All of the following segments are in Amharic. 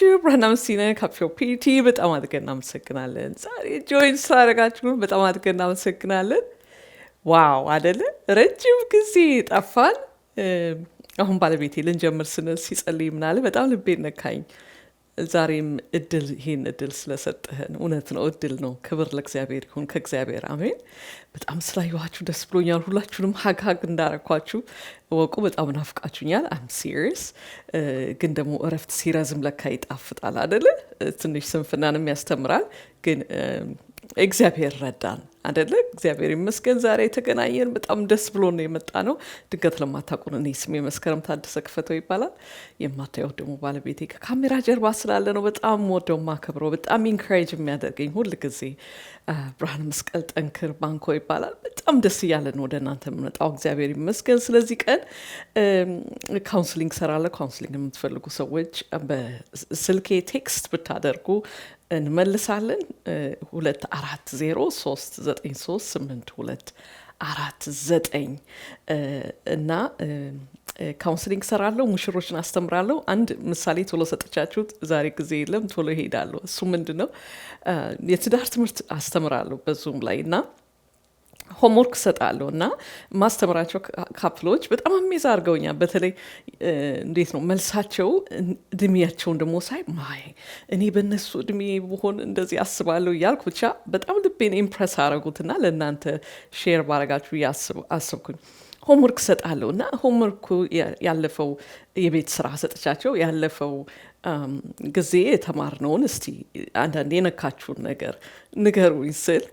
ናችሁ? ብርሃን ሲነ ካፕሾ ፒቲ በጣም አድርገን እናመሰግናለን። ዛሬ ጆይን ስላደረጋችሁ በጣም አድርገን እናመሰግናለን። ዋው አደለ? ረጅም ጊዜ ጠፋን። አሁን ባለቤቴ ልንጀምር ስንል ሲጸልይ ምናለ በጣም ልቤን ነካኝ። ዛሬም ይህን እድል ስለሰጠህን እውነት ነው፣ እድል ነው። ክብር ለእግዚአብሔር ይሁን፣ ከእግዚአብሔር አሜን። በጣም ስላየኋችሁ ደስ ብሎኛል። ሁላችሁንም ሀግ እንዳረኳችሁ እወቁ። በጣም ናፍቃችሁኛል። አም ሲሪየስ። ግን ደግሞ እረፍት ሲረዝም ለካ ይጣፍጣል አደለ? ትንሽ ስንፍናንም ያስተምራል። ግን እግዚአብሔር ረዳን አደለ? እግዚአብሔር ይመስገን። ዛሬ የተገናኘን በጣም ደስ ብሎ ነው የመጣ ነው። ድንገት ለማታውቁን እኔ ስሜ መስከረም ታደሰ ክፈተው ይባላል። የማታየው ደግሞ ባለቤቴ ከካሜራ ጀርባ ስላለ ነው። በጣም ወደው ማከብረው፣ በጣም ኢንካሬጅ የሚያደርገኝ ሁል ጊዜ ብርሃን መስቀል ጠንክር ባንኮ ይባላል። በጣም ደስ እያለን ወደ እናንተ የምመጣው እግዚአብሔር ይመስገን። ስለዚህ ቀን ካውንስሊንግ ሰራለሁ። ካውንስሊንግ የምትፈልጉ ሰዎች በስልኬ ቴክስት ብታደርጉ እንመልሳለን። 2403938249 እና ካውንስሊንግ ሰራለሁ። ሙሽሮችን አስተምራለሁ። አንድ ምሳሌ ቶሎ ሰጥቻችሁት ዛሬ ጊዜ የለም ቶሎ ይሄዳለሁ። እሱ ምንድን ነው? የትዳር ትምህርት አስተምራለሁ በዙም ላይ እና ሆምወርክ ሰጣለሁ እና ማስተምራቸው ካፕሎች በጣም አሜዛ አድርገውኛል። በተለይ እንዴት ነው መልሳቸው፣ እድሜያቸውን ደግሞ ሳይ ማይ እኔ በእነሱ እድሜ ብሆን እንደዚህ አስባለሁ እያልኩ ብቻ በጣም ልቤን ኢምፕረስ አረጉትና ለእናንተ ሼር ባረጋችሁ አስብኩኝ። ሆምወርክ ሰጣለሁ እና ሆምወርኩ ያለፈው የቤት ስራ ሰጥቻቸው ያለፈው ጊዜ የተማርነውን እስቲ አንዳንድ የነካችሁን ነገር ንገሩኝ ስል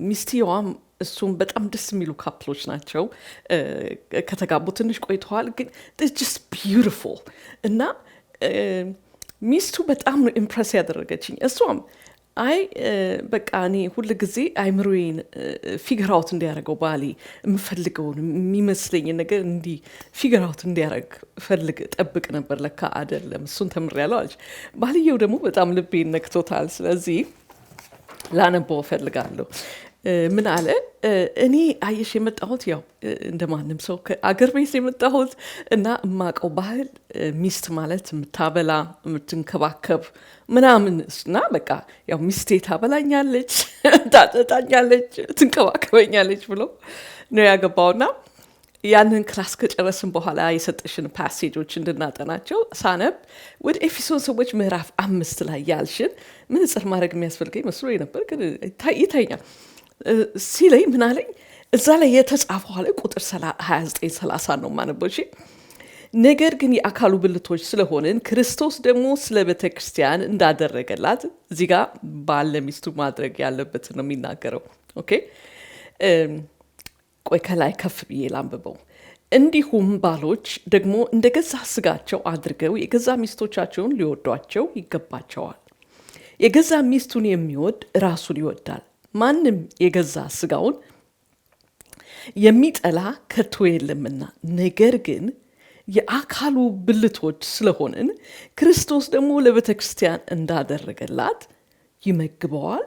ሚስትየዋም እሱም በጣም ደስ የሚሉ ካፕሎች ናቸው። ከተጋቡ ትንሽ ቆይተዋል፣ ግን ጀስት ቢዩቲፉል እና ሚስቱ በጣም ኢምፕረስ ያደረገችኝ። እሷም አይ በቃ እኔ ሁል ጊዜ አይምሮዬን ፊገር አውት እንዲያደርገው ባሌ የምፈልገውን የሚመስለኝን ነገር እንዲህ ፊገር አውት እንዲያደርግ ጠብቅ ነበር። ለካ አይደለም፣ እሱን ተምሬያለሁ አለች። ባልየው ደግሞ በጣም ልቤን ነክቶታል። ስለዚህ ላነበው እፈልጋለሁ። ምን አለ? እኔ አየሽ የመጣሁት ያው እንደ ማንም ሰው ከአገር ቤት የመጣሁት እና እማቀው ባህል ሚስት ማለት የምታበላ የምትንከባከብ ምናምን እና በቃ ያው ሚስቴ ታበላኛለች፣ ታጠጣኛለች፣ ትንከባከበኛለች ብሎ ነው ያገባውና ያንን ክላስ ከጨረስን በኋላ የሰጠሽን ፓሴጆች እንድናጠናቸው ሳነብ ወደ ኤፌሶን ሰዎች ምዕራፍ 5 ላይ ያልሽን ምንጽር ማድረግ የሚያስፈልገኝ መስሎ ነበር፣ ግን ይታኛል ሲለኝ ምን አለኝ? እዛ ላይ የተጻፈው አለ ቁጥር 29-30 ነው ማነበው። ነገር ግን የአካሉ ብልቶች ስለሆንን ክርስቶስ ደግሞ ስለ ቤተ ክርስቲያን እንዳደረገላት፣ እዚህ ጋር ባል ለሚስቱ ማድረግ ያለበትን ነው የሚናገረው። ኦኬ ቆይ ከላይ ከፍ ብዬ ላንብበው። እንዲሁም ባሎች ደግሞ እንደ ገዛ ስጋቸው አድርገው የገዛ ሚስቶቻቸውን ሊወዷቸው ይገባቸዋል። የገዛ ሚስቱን የሚወድ ራሱን ይወዳል። ማንም የገዛ ስጋውን የሚጠላ ከቶ የለምና፣ ነገር ግን የአካሉ ብልቶች ስለሆንን ክርስቶስ ደግሞ ለቤተ ክርስቲያን እንዳደረገላት ይመግበዋል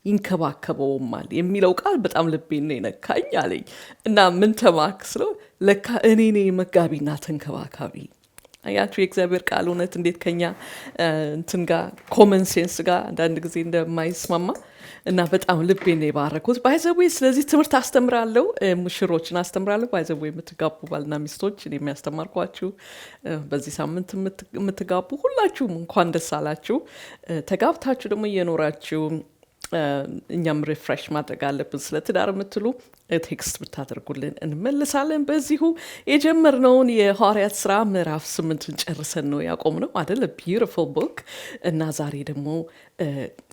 ይንከባከበውማል የሚለው ቃል በጣም ልቤን ነው የነካኝ አለኝ። እና ምን ተማክ ስለው ለካ እኔ ነኝ መጋቢና ተንከባካቢ። አያችሁ የእግዚአብሔር ቃል እውነት እንዴት ከኛ እንትን ጋር ኮመን ሴንስ ጋር አንዳንድ ጊዜ እንደማይስማማ እና በጣም ልቤን ነው የባረኩት። ባይዘዌ ስለዚህ ትምህርት አስተምራለሁ፣ ሙሽሮችን አስተምራለሁ። ባይዘዌ የምትጋቡ ባልና ሚስቶች እኔ የሚያስተማርኳችሁ በዚህ ሳምንት የምትጋቡ ሁላችሁም እንኳን ደስ አላችሁ። ተጋብታችሁ ደግሞ እየኖራችሁ እኛም ሪፍሬሽ ማድረግ አለብን ስለ ትዳር የምትሉ ቴክስት ብታደርጉልን እንመልሳለን። በዚሁ የጀመርነውን የሐዋርያት ስራ ምዕራፍ 8 ጨርሰን ነው ያቆምነው አይደል? ቢዩቲፉል ቡክ። እና ዛሬ ደግሞ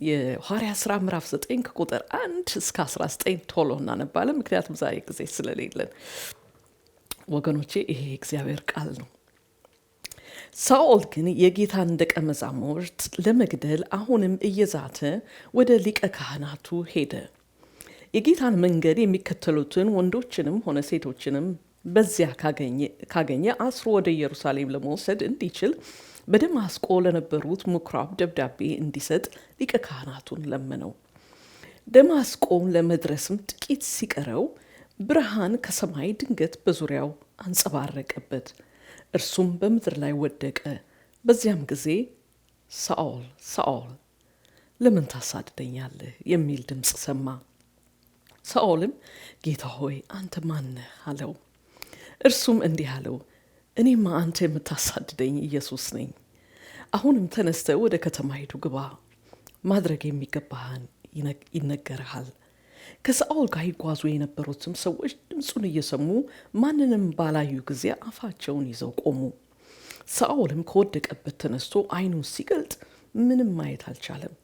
የሐዋርያት ስራ ምዕራፍ 9 ከቁጥር 1 እስከ 19 ቶሎ እናነባለን፣ ምክንያቱም ዛሬ ጊዜ ስለሌለን ወገኖቼ። ይሄ እግዚአብሔር ቃል ነው። ሳኦል ግን የጌታን ደቀ መዛሙርት ለመግደል አሁንም እየዛተ ወደ ሊቀ ካህናቱ ሄደ። የጌታን መንገድ የሚከተሉትን ወንዶችንም ሆነ ሴቶችንም በዚያ ካገኘ አስሮ ወደ ኢየሩሳሌም ለመውሰድ እንዲችል በደማስቆ ለነበሩት ምኩራብ ደብዳቤ እንዲሰጥ ሊቀ ካህናቱን ለመነው። ደማስቆም ለመድረስም ጥቂት ሲቀረው ብርሃን ከሰማይ ድንገት በዙሪያው አንጸባረቀበት። እርሱም በምድር ላይ ወደቀ። በዚያም ጊዜ ሳኦል ሳኦል ለምን ታሳድደኛለህ የሚል ድምፅ ሰማ። ሳኦልም ጌታ ሆይ አንተ ማነህ አለው። እርሱም እንዲህ አለው፣ እኔማ አንተ የምታሳድደኝ ኢየሱስ ነኝ። አሁንም ተነስተህ ወደ ከተማይቱ ግባ፣ ማድረግ የሚገባህን ይነገርሃል። ከሳኦል ጋር ይጓዙ የነበሩትም ሰዎች ድምፁን እየሰሙ ማንንም ባላዩ ጊዜ አፋቸውን ይዘው ቆሙ። ሳኦልም ከወደቀበት ተነስቶ ዓይኑን ሲገልጥ ምንም ማየት አልቻለም።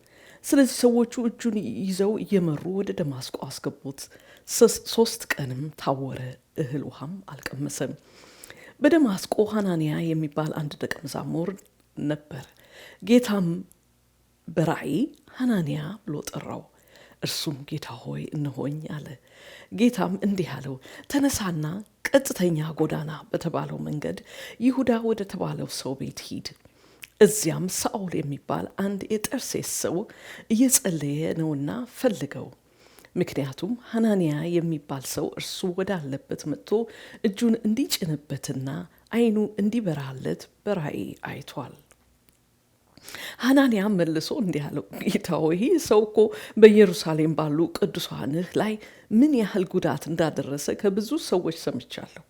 ስለዚህ ሰዎቹ እጁን ይዘው እየመሩ ወደ ደማስቆ አስገቡት። 3 ቀንም ታወረ፣ እህል ውሃም አልቀመሰም። በደማስቆ ሐናንያ የሚባል አንድ ደቀ መዛሙር ነበር። ጌታም በራእይ ሐናንያ ብሎ ጠራው። እርሱም ጌታ ሆይ እነሆኝ አለ። ጌታም እንዲህ አለው፣ ተነሳና ቀጥተኛ ጎዳና በተባለው መንገድ ይሁዳ ወደ ተባለው ሰው ቤት ሂድ። እዚያም ሳኦል የሚባል አንድ የጠርሴስ ሰው እየጸለየ ነውና ፈልገው። ምክንያቱም ሐናንያ የሚባል ሰው እርሱ ወዳለበት መጥቶ እጁን እንዲጭንበትና ዓይኑ እንዲበራለት በራእይ አይቷል። ሐናንያ መልሶ እንዲህ አለው፣ ጌታ ሆይ ይህ ሰው እኮ በኢየሩሳሌም ባሉ ቅዱሳንህ ላይ ምን ያህል ጉዳት እንዳደረሰ ከብዙ ሰዎች ሰምቻለሁ።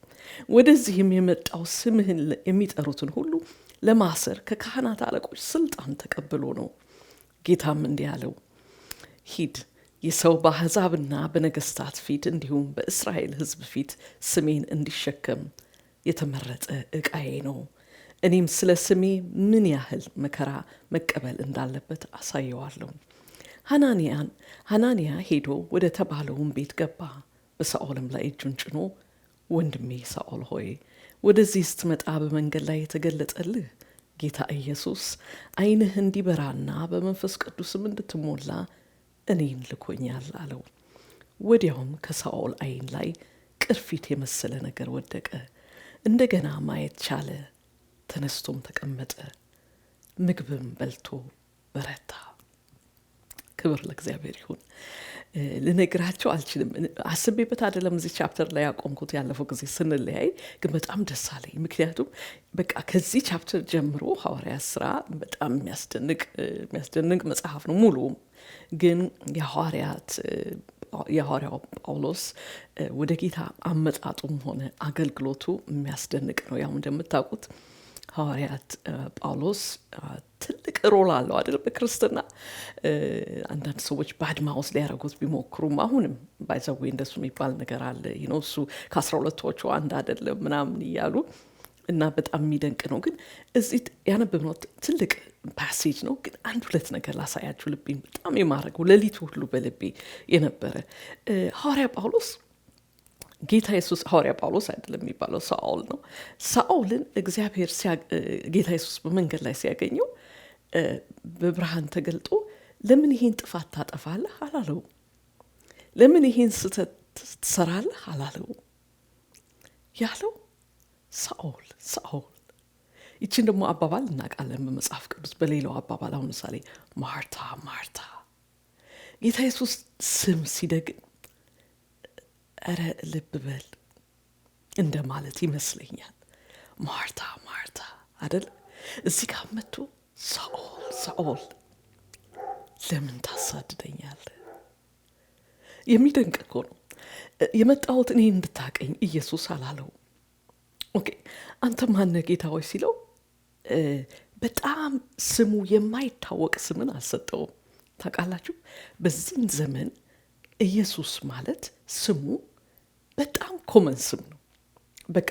ወደዚህም የመጣው ስምህን የሚጠሩትን ሁሉ ለማሰር ከካህናት አለቆች ስልጣን ተቀብሎ ነው። ጌታም እንዲህ አለው፣ ሂድ፣ የሰው በአሕዛብና በነገሥታት ፊት እንዲሁም በእስራኤል ሕዝብ ፊት ስሜን እንዲሸከም የተመረጠ ዕቃዬ ነው። እኔም ስለ ስሜ ምን ያህል መከራ መቀበል እንዳለበት አሳየዋለሁ። ሐናንያ ሄዶ ወደ ተባለውን ቤት ገባ። በሳኦልም ላይ እጁን ጭኖ ወንድሜ ሳኦል ሆይ ወደዚህ ስትመጣ በመንገድ ላይ የተገለጠልህ ጌታ ኢየሱስ ዓይንህ እንዲበራና በመንፈስ ቅዱስም እንድትሞላ እኔን ልኮኛል አለው። ወዲያውም ከሳኦል ዓይን ላይ ቅርፊት የመሰለ ነገር ወደቀ። እንደገና ማየት ቻለ። ተነስቶም ተቀመጠ። ምግብም በልቶ በረታ። ክብር ለእግዚአብሔር ይሁን። ልነግራቸው አልችልም። አስቤበት አይደለም እዚህ ቻፕተር ላይ ያቆምኩት። ያለፈው ጊዜ ስንለያይ ግን በጣም ደስ አለኝ። ምክንያቱም በቃ ከዚህ ቻፕተር ጀምሮ ሐዋርያት ሥራ በጣም የሚያስደንቅ መጽሐፍ ነው። ሙሉም ግን የሐዋርያው ጳውሎስ ወደ ጌታ አመጣጡም ሆነ አገልግሎቱ የሚያስደንቅ ነው። ያው እንደምታውቁት ሐዋርያት ጳውሎስ ትልቅ ሮል አለው አይደል? በክርስትና አንዳንድ ሰዎች በአድማውስ ሊያደርጉት ቢሞክሩም አሁንም ባይዘዌ እንደሱ የሚባል ነገር አለ። እሱ ከ12ቶቹ አንድ አይደለም ምናምን እያሉ እና በጣም የሚደንቅ ነው። ግን እዚህ ያነበብነው ትልቅ ፓሴጅ ነው። ግን 1-2 ነገር ላሳያችሁ። ልቤን በጣም የማረገው ሌሊቱ ሁሉ በልቤ የነበረ ሐዋርያ ጳውሎስ ጌታ ኢየሱስ ሐዋርያ ጳውሎስ አይደለም የሚባለው ሳኦል ነው። ሳኦልን እግዚአብሔር ጌታ ኢየሱስ በመንገድ ላይ ሲያገኘው በብርሃን ተገልጦ ለምን ይሄን ጥፋት ታጠፋለህ አላለው። ለምን ይሄን ስህተት ትሰራለህ አላለው። ያለው ሳኦል ሳኦል። ይችን ደግሞ አባባል እናውቃለን በመጽሐፍ ቅዱስ። በሌላው አባባል አሁን ምሳሌ ማርታ ማርታ፣ ጌታ ኢየሱስ ስም ሲደግም እረ ልብ በል እንደማለት ይመስለኛል። ማርታ ማርታ አይደል? እዚህ ጋር መጥቶ ሳኦል ሳኦል ለምን ታሳድደኛለህ? የሚደንቅ እኮ ነው። የመጣሁት እኔ እንድታቀኝ ኢየሱስ አላለው። ኦኬ አንተ ማነህ ጌታ ሆይ ሲለው በጣም ስሙ የማይታወቅ ስምን አልሰጠውም። ታውቃላችሁ በዚህን ዘመን ኢየሱስ ማለት ስሙ በጣም ኮመን ስም ነው። በቃ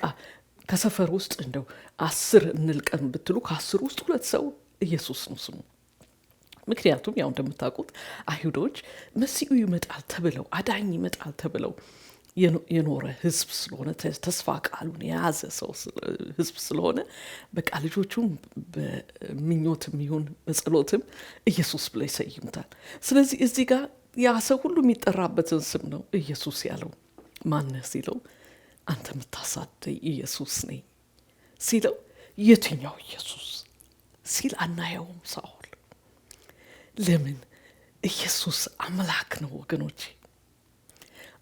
ከሰፈር ውስጥ እንደው 10 እንልቀም ብትሉ ከ10 ውስጥ 2 ሰው ኢየሱስ ነው ስሙ። ምክንያቱም ያው እንደምታውቁት አይሁዶች መሲሁ ይመጣል ተብለው አዳኝ ይመጣል ተብለው የኖረ ህዝብ ስለሆነ ተስፋ ቃሉን የያዘ ሰው ህዝብ ስለሆነ በቃ ልጆቹም በምኞትም ይሁን በጸሎትም ኢየሱስ ብለው ይሰይሙታል። ስለዚህ እዚህ ጋር ያ ሰው ሁሉ የሚጠራበትን ስም ነው ኢየሱስ ያለው። ማነህ ሲለው አንተ የምታሳደኝ ኢየሱስ ነኝ ሲለው የትኛው ኢየሱስ ሲል አናየውም ሳኦል። ለምን? ኢየሱስ አምላክ ነው ወገኖቼ።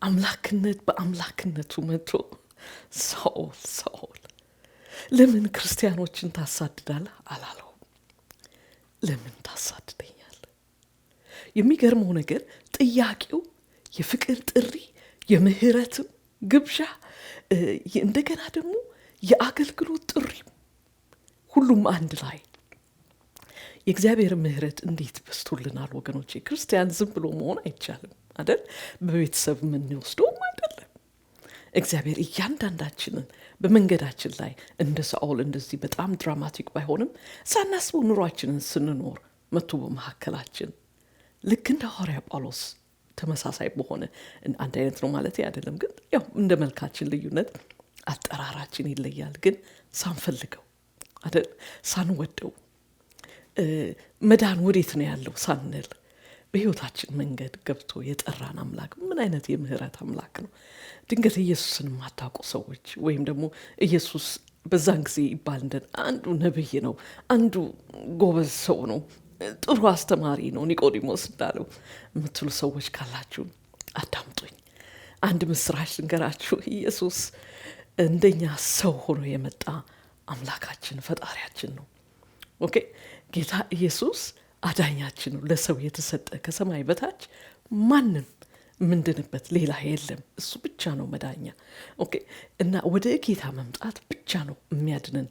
አምላክነት በአምላክነቱ መጥቶ ሳኦል ሳኦል ለምን ክርስቲያኖችን ታሳድዳለህ አላለው። ለምን ታሳድደኛለህ? የሚገርመው ነገር ጥያቄው የፍቅር ጥሪ፣ የምህረትም ግብዣ፣ እንደገና ደግሞ የአገልግሎት ጥሪ፣ ሁሉም አንድ ላይ። የእግዚአብሔር ምህረት እንዴት በስቶልናል ወገኖቼ። ክርስቲያን ዝም ብሎ መሆን አይቻልም አይደል? በቤተሰብ የምንወስደውም አይደለም። እግዚአብሔር እያንዳንዳችንን በመንገዳችን ላይ እንደ ሳኦል እንደዚህ በጣም ድራማቲክ ባይሆንም ሳናስበው ኑሯችንን ስንኖር መጥቶ በመካከላችን ልክ እንደ ሐዋርያ ጳውሎስ ተመሳሳይ በሆነ አንድ አይነት ነው ማለት አይደለም፣ ግን ያው እንደ መልካችን ልዩነት አጠራራችን ይለያል። ግን ሳንፈልገው አይደል፣ ሳንወደው መዳን ወዴት ነው ያለው ሳንል በህይወታችን መንገድ ገብቶ የጠራን አምላክ ምን አይነት የምህረት አምላክ ነው። ድንገት ኢየሱስን የማታውቁ ሰዎች ወይም ደግሞ ኢየሱስ በዛን ጊዜ ይባል እንደ አንዱ ነብይ ነው፣ አንዱ ጎበዝ ሰው ነው፣ ጥሩ አስተማሪ ነው ኒቆዲሞስ እንዳለው የምትሉ ሰዎች ካላችሁ አዳምጡኝ። አንድ ምስራች ልንገራችሁ። ኢየሱስ እንደኛ ሰው ሆኖ የመጣ አምላካችን ፈጣሪያችን ነው። ኦኬ፣ ጌታ ኢየሱስ አዳኛችን ነው። ለሰው የተሰጠ ከሰማይ በታች ማንም ምንድንበት ሌላ የለም። እሱ ብቻ ነው መዳኛ። ኦኬ፣ እና ወደ ጌታ መምጣት ብቻ ነው የሚያድነን።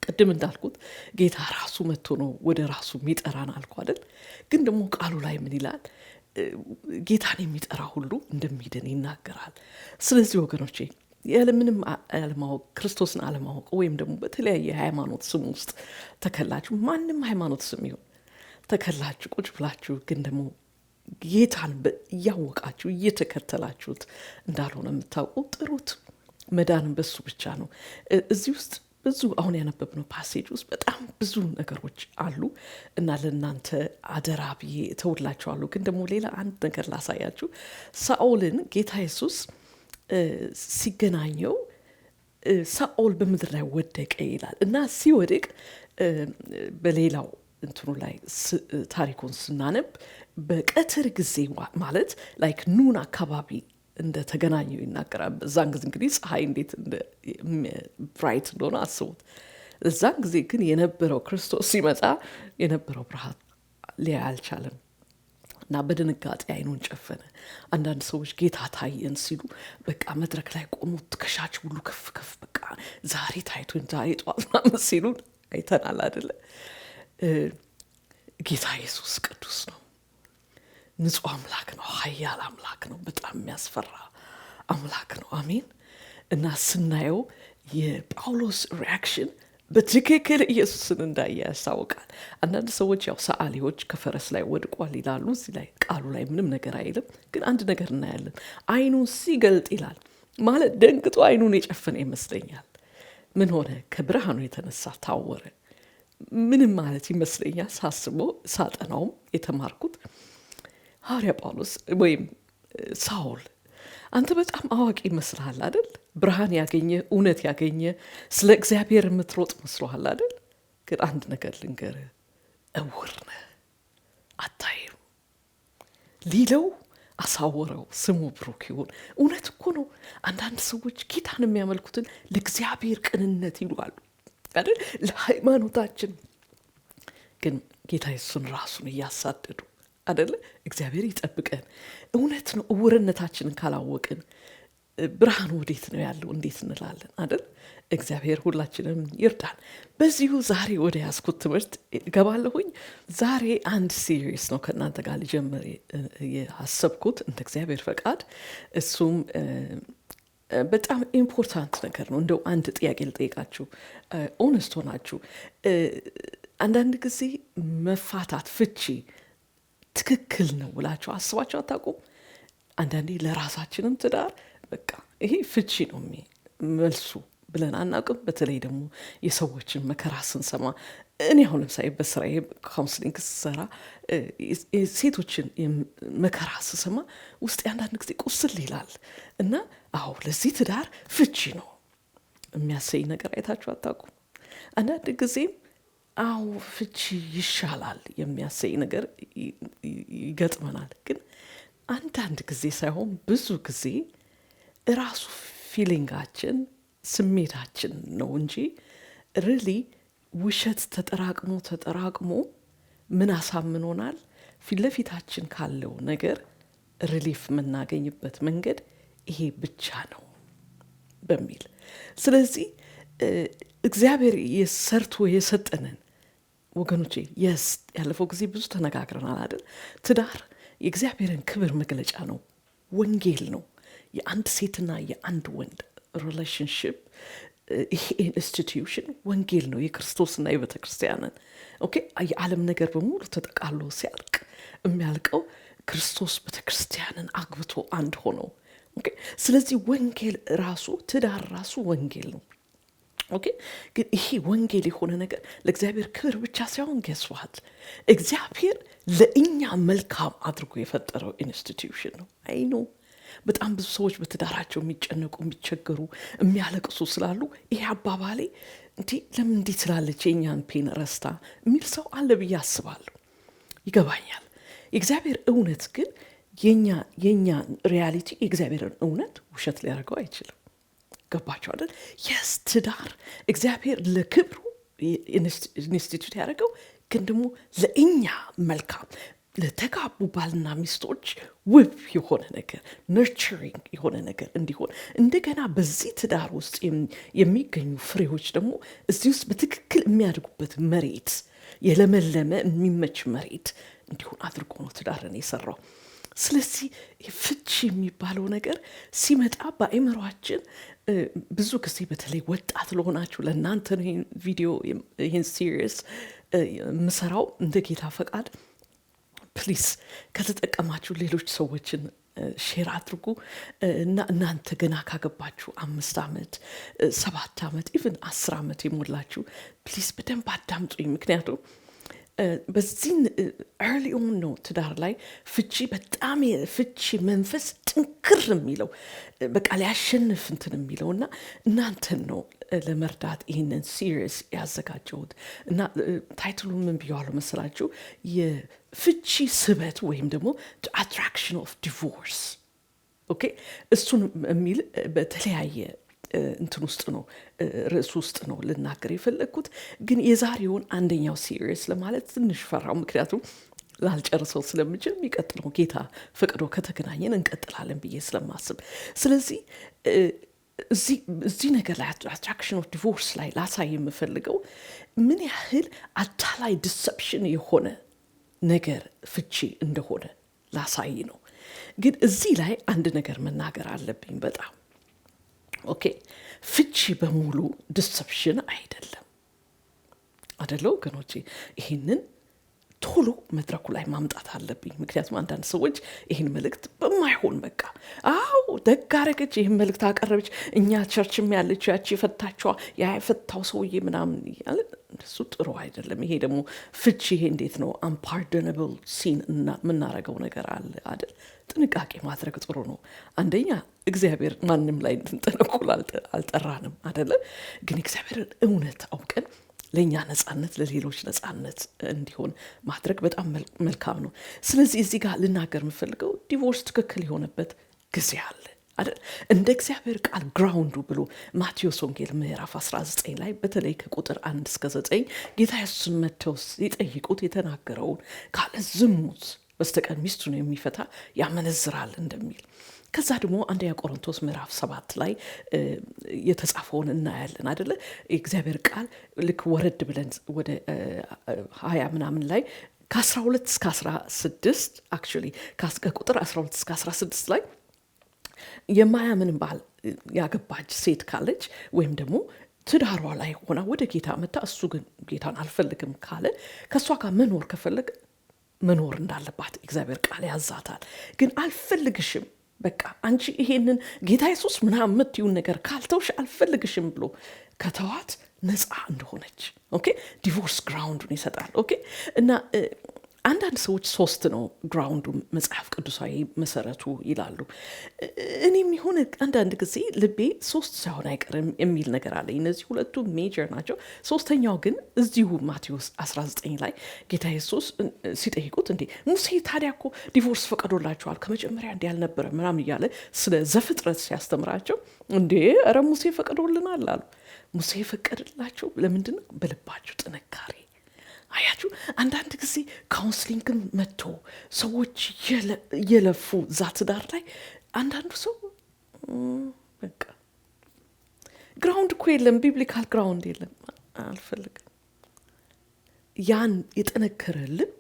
ቅድም እንዳልኩት ጌታ ራሱ መጥቶ ነው ወደ ራሱ የሚጠራን አልኩ አይደል? ግን ደግሞ ቃሉ ላይ ምን ይላል? ጌታን የሚጠራ ሁሉ እንደሚድን ይናገራል። ስለዚህ ወገኖቼ ያለምንም አለማወቅ ክርስቶስን አለማወቅ ወይም ደግሞ በተለያየ ሃይማኖት ስም ውስጥ ተከላችሁ፣ ማንም ሃይማኖት ስም ይሁን ተከላችሁ ቁጭ ብላችሁ ግን ደግሞ ጌታን እያወቃችሁ እየተከተላችሁት እንዳልሆነ የምታውቁ ጥሩት። መዳንም በሱ ብቻ ነው። እዚህ ውስጥ ብዙ አሁን ያነበብነው ፓሴጅ ውስጥ በጣም ብዙ ነገሮች አሉ እና ለእናንተ አደራ ብዬ ተውላችኋለሁ። ግን ደግሞ ሌላ አንድ ነገር ላሳያችሁ። ሳኦልን ጌታ ኢየሱስ ሲገናኘው ሳኦል በምድር ላይ ወደቀ ይላል እና ሲወድቅ በሌላው እንትኑ ላይ ታሪኩን ስናነብ በቀትር ጊዜ ማለት ላይክ ኑን አካባቢ እንደተገናኘው ይናገራል። እዛን ጊዜ እንግዲህ ፀሐይ እንዴት ብራይት እንደሆነ አስቡት። እዛን ጊዜ ግን የነበረው ክርስቶስ ሲመጣ የነበረው ብርሃን ሊያ አልቻለም እና በድንጋጤ አይኑን ጨፈነ። አንዳንድ ሰዎች ጌታ ታየን ሲሉ በቃ መድረክ ላይ ቆሙ ትከሻቸው ሁሉ ከፍ ከፍ በቃ ዛሬ ታይቶን ዛሬ ጠዋት ምናምን ሲሉ አይተናል አይደለ? ጌታ ኢየሱስ ቅዱስ ነው፣ ንጹህ አምላክ ነው፣ ኃያል አምላክ ነው፣ በጣም የሚያስፈራ አምላክ ነው። አሜን። እና ስናየው የጳውሎስ ሪያክሽን በትክክል ኢየሱስን እንዳየ ያስታውቃል። አንዳንድ ሰዎች ያው ሰዓሊዎች ከፈረስ ላይ ወድቋል ይላሉ። እዚህ ላይ ቃሉ ላይ ምንም ነገር አይልም፣ ግን አንድ ነገር እናያለን። አይኑን ሲገልጥ ይላል ማለት ደንግጦ አይኑን የጨፈነ ይመስለኛል። ምን ሆነ? ከብርሃኑ የተነሳ ታወረ። ምንም ማለት ይመስለኛል ሳስበው ሳጠናውም የተማርኩት ሐዋርያ ጳውሎስ ወይም ሳውል አንተ በጣም አዋቂ ይመስልሃል አይደል? ብርሃን ያገኘ እውነት ያገኘ ስለ እግዚአብሔር የምትሮጥ መስሎሃል አይደል? ግን አንድ ነገር ልንገርህ፣ እውር ነህ፣ አታይም ሊለው አሳወረው። ስሙ ብሩክ ይሁን። እውነት እኮ ነው። አንዳንድ ሰዎች ጌታን የሚያመልኩትን ለእግዚአብሔር ቅንነት ይሏሉ አይደል? ለሃይማኖታችን ግን ጌታ ኢየሱስን ራሱን እያሳደዱ አይደለ? እግዚአብሔር ይጠብቀን። እውነት ነው። እውርነታችንን ካላወቅን ብርሃን ወዴት ነው ያለው እንዴት እንላለን አይደል? እግዚአብሔር ሁላችንም ይርዳን። በዚሁ ዛሬ ወደ ያዝኩት ትምህርት ገባለሁኝ። ዛሬ አንድ ሲሪየስ ነው ከእናንተ ጋር ልጀምር ያሰብኩት እንደ እግዚአብሔር ፈቃድ። እሱም በጣም ኢምፖርታንት ነገር ነው። እንደው አንድ ጥያቄ ልጠይቃችሁ፣ ኦነስት ሆናችሁ። አንዳንድ ጊዜ መፋታት ፍቺ ትክክል ነው ብላችሁ አስባችሁ አታውቁም? አንዳንዴ ለራሳችንም ትዳር በቃ ይሄ ፍቺ ነው መልሱ ብለን አናውቅም። በተለይ ደግሞ የሰዎችን መከራ ስንሰማ፣ እኔ አሁን ለምሳሌ በስራዬ ካውንስሊንግ ስሰራ ሴቶችን መከራ ስሰማ ውስጥ አንዳንድ ጊዜ ቁስል ይላል እና አዎ ለዚህ ትዳር ፍቺ ነው የሚያሰኝ ነገር አይታችሁ አታውቁም? አንዳንድ ጊዜም አዎ ፍቺ ይሻላል የሚያሰኝ ነገር ይገጥመናል። ግን አንዳንድ ጊዜ ሳይሆን ብዙ ጊዜ ራሱ ፊሊንጋችን ስሜታችን ነው እንጂ ሪሊ ውሸት ተጠራቅሞ ምን አሳምኖናል? ፊት ለፊታችን ካለው ነገር ሪሊፍ የምናገኝበት መንገድ ይሄ ብቻ ነው በሚል ስለዚህ እግዚአብሔር የሰርቶ የሰጠንን ወገኖቼ ያለፈው ጊዜ ብዙ ተነጋግረናል አይደል? ትዳር የእግዚአብሔርን ክብር መግለጫ ነው፣ ወንጌል ነው። የአንድ ሴትና የአንድ ወንድ ሪሌሽንሽፕ ይሄ ኢንስቲትዩሽን ወንጌል ነው፣ የክርስቶስና የቤተ ክርስቲያንን ኦኬ። የዓለም ነገር በሙሉ ተጠቃሎ ሲያልቅ የሚያልቀው ክርስቶስ ቤተ ክርስቲያንን አግብቶ አንድ ሆነው ኦኬ። ስለዚህ ወንጌል ራሱ ትዳር ራሱ ወንጌል ነው ኦኬ። ግን ይሄ ወንጌል የሆነ ነገር ለእግዚአብሔር ክብር ብቻ ሳይሆን ገስዋት እግዚአብሔር ለእኛ መልካም አድርጎ የፈጠረው ኢንስቲትዩሽን ነው። አይኖ በጣም ብዙ ሰዎች በትዳራቸው የሚጨነቁ የሚቸገሩ የሚያለቅሱ ስላሉ ይሄ አባባሌ ለምን እንዲህ ትላለች የእኛን ፔን ረስታ የሚል ሰው አለ ብዬ አስባለሁ። ይገባኛል። የእግዚአብሔር እውነት ግን የኛ ሪያሊቲ የእግዚአብሔርን እውነት ውሸት ሊያደርገው አይችልም። ገባቸው አይደል? የስ ትዳር እግዚአብሔር ለክብሩ ኢንስቲትዩት ያደረገው ግን ደግሞ ለእኛ መልካም ለተጋቡ ባልና ሚስቶች ውብ የሆነ ነገር ነርቸሪንግ የሆነ ነገር እንዲሆን እንደገና በዚህ ትዳር ውስጥ የሚገኙ ፍሬዎች ደግሞ እዚህ ውስጥ በትክክል የሚያድጉበት መሬት የለመለመ የሚመች መሬት እንዲሆን አድርጎ ነው ትዳርን የሰራው። ስለዚህ ፍቺ የሚባለው ነገር ሲመጣ በአእምሯችን ብዙ ጊዜ በተለይ ወጣት ለሆናችሁ ለእናንተ ይህን ቪዲዮ ይህን ሲሪየስ ምሰራው እንደ ጌታ ፈቃድ ፕሊስ ከተጠቀማችሁ ሌሎች ሰዎችን ሼር አድርጉ እና እናንተ ገና ካገባችሁ 5 ዓመት 7 ዓመት ኢቭን 10 ዓመት የሞላችሁ ፕሊስ በደንብ አዳምጡኝ። ምክንያቱም በዚህ early on ነው ትዳር ላይ ፍቺ በጣም ፍቺ መንፈስ ጥንክር የሚለው በቃ ሊያሸንፍ እንትን የሚለውና እናንተን ነው ለመርዳት ይህንን ሲሪየስ ያዘጋጀሁት እና ታይትሉን ምን ብየዋለሁ መሰላችሁ? የፍቺ ስበት ወይም ደግሞ attraction of divorce ኦኬ። እሱን የሚል በተለያየ እንትን ውስጥ ነው ርዕስ ውስጥ ነው ልናገር የፈለግኩት። ግን የዛሬውን አንደኛው ሲሪየስ ለማለት ትንሽ ፈራው፣ ምክንያቱም ላልጨርሰው ስለምችል የሚቀጥለው ጌታ ፈቅዶ ከተገናኘን እንቀጥላለን ብዬ ስለማስብ ስለዚህ እዚህ ነገር ላይ አትራክሽን ኦፍ ዲቮርስ ላይ ላሳይ የምፈልገው ምን ያህል አታላይ ዲሰፕሽን የሆነ ነገር ፍቺ እንደሆነ ላሳይ ነው። ግን እዚህ ላይ አንድ ነገር መናገር አለብኝ በጣም ኦኬ። ፍቺ በሙሉ ዲሰፕሽን አይደለም አደለው ወገኖቼ? ይህንን ቶሎ መድረኩ ላይ ማምጣት አለብኝ። ምክንያቱም አንዳንድ ሰዎች ይህን መልእክት በማይሆን በቃ አዎ ደግ አረገች ይህን መልእክት አቀረበች እኛ ቸርችም ያለችው ያቺ የፈታችዋ ያ የፈታው ሰውዬ ምናምን ያለ እሱ ጥሩ አይደለም። ይሄ ደግሞ ፍቺ ይሄ እንዴት ነው unpardonable sin የምናረገው ነገር አለ አይደል? ጥንቃቄ ማድረግ ጥሩ ነው። አንደኛ እግዚአብሔር ማንም ላይ እንድንጠነቁል አልጠራንም አይደለ? ግን እግዚአብሔርን እውነት አውቀን ለእኛ ነጻነት ለሌሎች ነጻነት እንዲሆን ማድረግ በጣም መልካም ነው። ስለዚህ እዚህ ጋር ልናገር የምፈልገው ዲቮርስ ትክክል የሆነበት ጊዜ አለ አይደል? እንደ እግዚአብሔር ቃል ግራውንዱ ብሎ ማቴዎስ ወንጌል ምዕራፍ 19 ላይ በተለይ ከቁጥር 1 እስከ 9 ጌታ ኢየሱስን መጥተው ሲጠይቁት የተናገረውን ካለ ዝሙት በስተቀር ሚስቱን የሚፈታ ያመነዝራል እንደሚል ከዛ ደግሞ አንደኛ ቆሮንቶስ ምዕራፍ 7 ላይ የተጻፈውን እናያለን አይደለ? የእግዚአብሔር ቃል ልክ ወረድ ብለን ወደ 20 ምናምን ላይ ከ12 እስከ 16 actually ከቁጥር 12 እስከ 16 ላይ የማያምን ባል ያገባች ሴት ካለች ወይም ደግሞ ትዳሯ ላይ ሆና ወደ ጌታ መጣ እሱ ግን ጌታን አልፈልግም ካለ ከሷ ጋር መኖር ከፈለገ መኖር እንዳለባት እግዚአብሔር ቃል ያዛታል። ግን አልፈልግሽም በቃ አንቺ ይሄንን ጌታ ኢየሱስ ምናምን የምትይውን ነገር ካልተውሽ አልፈልግሽም ብሎ ከተዋት ነፃ እንደሆነች ኦኬ ዲቮርስ ግራውንዱን ይሰጣል ኦኬ። እና አንዳንድ ሰዎች 3 ነው ግራውንዱ መጽሐፍ ቅዱሳዊ መሰረቱ ይላሉ። እኔም የሆነ አንዳንድ ጊዜ ልቤ 3 ሳይሆን አይቀርም የሚል ነገር አለ። እነዚህ ሁለቱ ሜጀር ናቸው። ሶስተኛው ግን እዚሁ ማቴዎስ 19 ላይ ጌታ ኢየሱስ ሲጠይቁት እንዴ ሙሴ ታዲያ እኮ ዲቮርስ ፈቀዶላቸዋል ከመጀመሪያ እንዲህ አልነበረ ምናምን እያለ ስለ ዘፍጥረት ሲያስተምራቸው እንዴ ኧረ ሙሴ ፈቀዶልናል አሉ። ሙሴ ፈቀደላቸው ለምንድን ነው? በልባቸው ጥንካሬ አያችሁ አንዳንድ ጊዜ ካውንስሊንግን መጥቶ ሰዎች እየለፉ እዛ ትዳር ላይ አንዳንዱ ሰው በቃ ግራውንድ እኮ የለም፣ ቢብሊካል ግራውንድ የለም፣ አልፈልግም። ያን የጠነከረ ልብ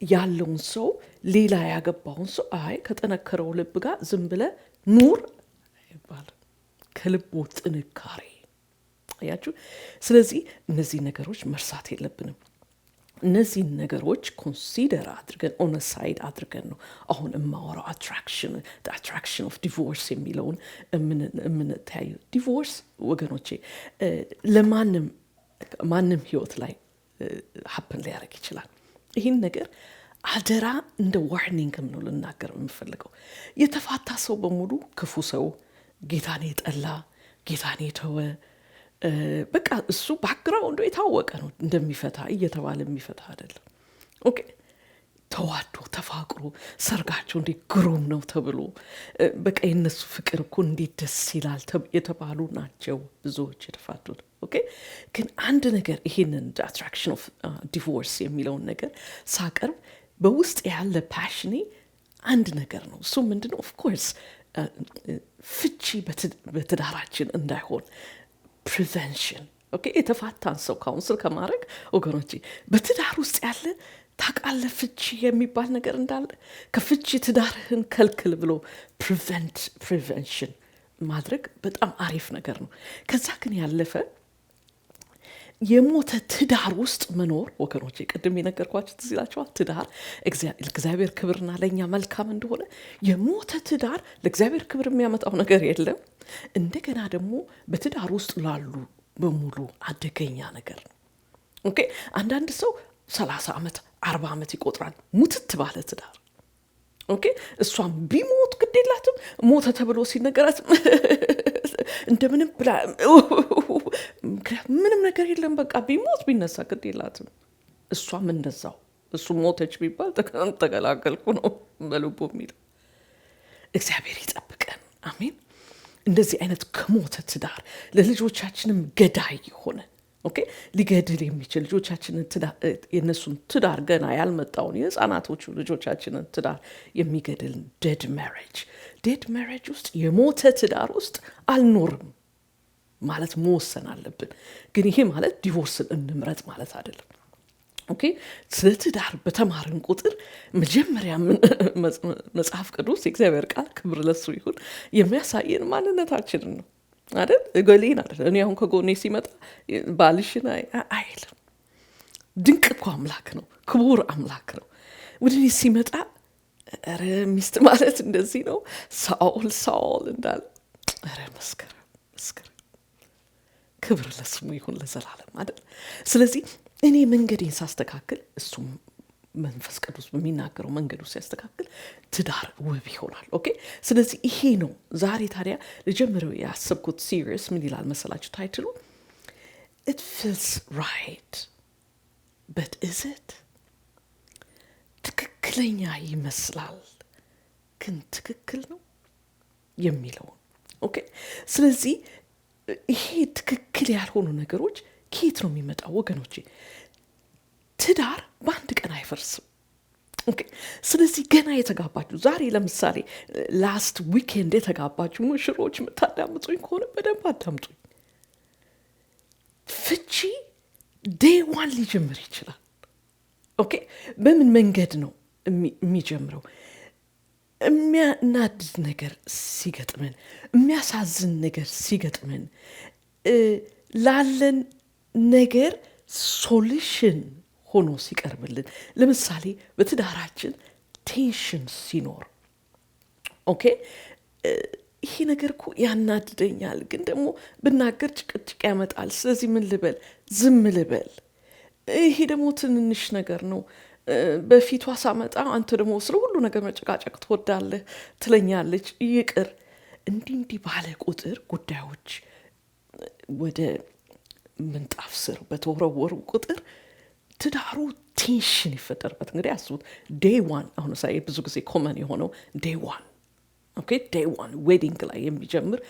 ያለውን ሰው ሌላ ያገባውን ሰው አይ ከጠነከረው ልብ ጋር ዝም ብለ ኑር አይባልም። ከልቡ ጥንካሬ አያችሁ። ስለዚህ እነዚህ ነገሮች መርሳት የለብንም። እነዚህ ነገሮች ኮንሲደር አድርገን ኦን ሳይድ አድርገን ነው አሁን የማወራው አትራክሽን ኦፍ ዲቮርስ የሚለውን የምንተያዩ። ዲቮርስ ወገኖቼ ለማንም ህይወት ላይ ሀፕን ሊያደርግ ይችላል። ይህን ነገር አደራ እንደ ዋርኒንግም ነው ልናገር የምፈልገው። የተፋታ ሰው በሙሉ ክፉ ሰው፣ ጌታን የጠላ ጌታን የተወ በቃ እሱ ባክግራውንዱ የታወቀ ነው እንደሚፈታ እየተባለ የሚፈታ አይደለም። ኦኬ ተዋዶ ተፋቅሮ ሰርጋቸው እንዴት ግሩም ነው ተብሎ በቃ የነሱ ፍቅር እኮ እንዴት ደስ ይላል የተባሉ ናቸው ብዙዎች የተፋቱት። ኦኬ ግን አንድ ነገር ይሄንን አትራክሽን ኦፍ ዲቮርስ የሚለውን ነገር ሳቀርብ በውስጥ ያለ ፓሽኔ አንድ ነገር ነው። እሱ ምንድነው? ኦፍኮርስ ፍቺ በትዳራችን እንዳይሆን ፕሪቨንሽን። ኦኬ የተፋታን ሰው ካውንስል ከማድረግ ወገኖቼ በትዳር ውስጥ ያለ ታውቃለህ ፍቺ የሚባል ነገር እንዳለ ከፍቺ ትዳርህን ከልክል ብሎ ፕሪቨንሽን ማድረግ በጣም አሪፍ ነገር ነው። ከዛ ግን ያለፈ የሞተ ትዳር ውስጥ መኖር ወገኖቼ ቅድም የነገርኳችሁ ትዝ ይላችኋል። ትዳር ለእግዚአብሔር ክብርና ለእኛ መልካም እንደሆነ የሞተ ትዳር ለእግዚአብሔር ክብር የሚያመጣው ነገር የለም። እንደገና ደግሞ በትዳር ውስጥ ላሉ በሙሉ አደገኛ ነገር ነው። ኦኬ አንዳንድ ሰው 30 ዓመት 40 ዓመት ይቆጥራል ሙትት ባለ ትዳር። ኦኬ እሷም ቢሞት ግድ የላትም ሞተ ተብሎ ሲነገራት እንደምንም ብላ ምንም ነገር የለም በቃ ቢሞት ቢነሳ ግድ የላትም። እሷም እንደዛው እሱ ሞተች ቢባል ተገላገልኩ ነው በልቦ የሚለው። እግዚአብሔር ይጠብቀን። አሜን። እንደዚህ አይነት ከሞተ ትዳር ለልጆቻችንም ገዳይ የሆነ ኦኬ ሊገድል የሚችል ልጆቻችንን የነሱን ትዳር ገና ያልመጣውን የህፃናቶቹ ልጆቻችንን ትዳር የሚገድል ዴድ ሜሬጅ ውስጥ የሞተ ትዳር ውስጥ አልኖርም ማለት መወሰን አለብን። ግን ይሄ ማለት ዲቮርስን እንምረጥ ማለት አይደለም። ኦኬ ስለ ትዳር በተማርን ቁጥር መጀመሪያ መጽሐፍ ቅዱስ የእግዚአብሔር ቃል ክብር ለሱ ይሁን የሚያሳየን ማንነታችንን ነው አይደል? እገሌን አይደል? እኔ አሁን ከጎኔ ሲመጣ ባልሽን አይልም። ድንቅ እኮ አምላክ ነው፣ ክቡር አምላክ ነው። ወደ እኔ ሲመጣ ኧረ ሚስት ማለት እንደዚህ ነው ሳኦል እንዳለ ኧረ መስከረ ክብር ለስሙ ይሁን ለዘላለም አይደል? ስለዚህ እኔ መንገዴን ሳስተካክል እሱም መንፈስ ቅዱስ በሚናገረው መንገዱ ሲያስተካክል ትዳር ውብ ይሆናል። ኦኬ ስለዚህ ይሄ ነው ዛሬ ታዲያ ለጀመረው ያሰብኩት ሲሪየስ ምን ይላል መሰላችሁ? ታይትሉ it feels right but is it? ትክክለኛ ይመስላል ግን ትክክል ነው የሚለው። ኦኬ ስለዚህ ይሄ ትክክል ያልሆኑ ነገሮች ከየት ነው የሚመጣው ወገኖቼ? ትዳር በአንድ ቀን አይፈርስም። ኦኬ ስለዚህ ገና የተጋባችሁ ዛሬ ለምሳሌ ላስት ዊኬንድ የተጋባችሁ ሙሽሮች የምታዳምጡኝ ከሆነ በደንብ አዳምጡኝ። ፍቺ ዴይ ዋን ሊጀምር ይችላል። ኦኬ በምን መንገድ ነው የሚጀምረው? የሚያናድድ ነገር ሲገጥመን፣ የሚያሳዝን ነገር ሲገጥመን ላለን ነገር ሶሉሽን ሆኖ ሲቀርብልን፣ ለምሳሌ በትዳራችን ቴንሽን ሲኖር ኦኬ ይሄ ነገር እኮ ያናድደኛል፣ ግን ደግሞ ብናገር ጭቅጭቅ ያመጣል። ስለዚህ ምን ልበል? ዝም ልበል? ይሄ ደግሞ ትንንሽ ነገር ነው። በፊቷ ሳመጣ አንተ ደግሞ ስለ ሁሉ ነገር መጨቃጨቅ ትወዳለህ ትለኛለች። ይቅር። እንዲህ ባለ ቁጥር ጉዳዮች ወደ ምንጣፍ ስር በተወረወሩ ቁጥር ትዳሩ ቴንሽን ይፈጠርበት። እንግዲህ አስቡት ዴይ ዋን አሁን ሳይ ብዙ ጊዜ ኮመን የሆነው ዴይ ዋን ኦኬ ዴይ ዋን ዌዲንግ ላይ የሚጀምር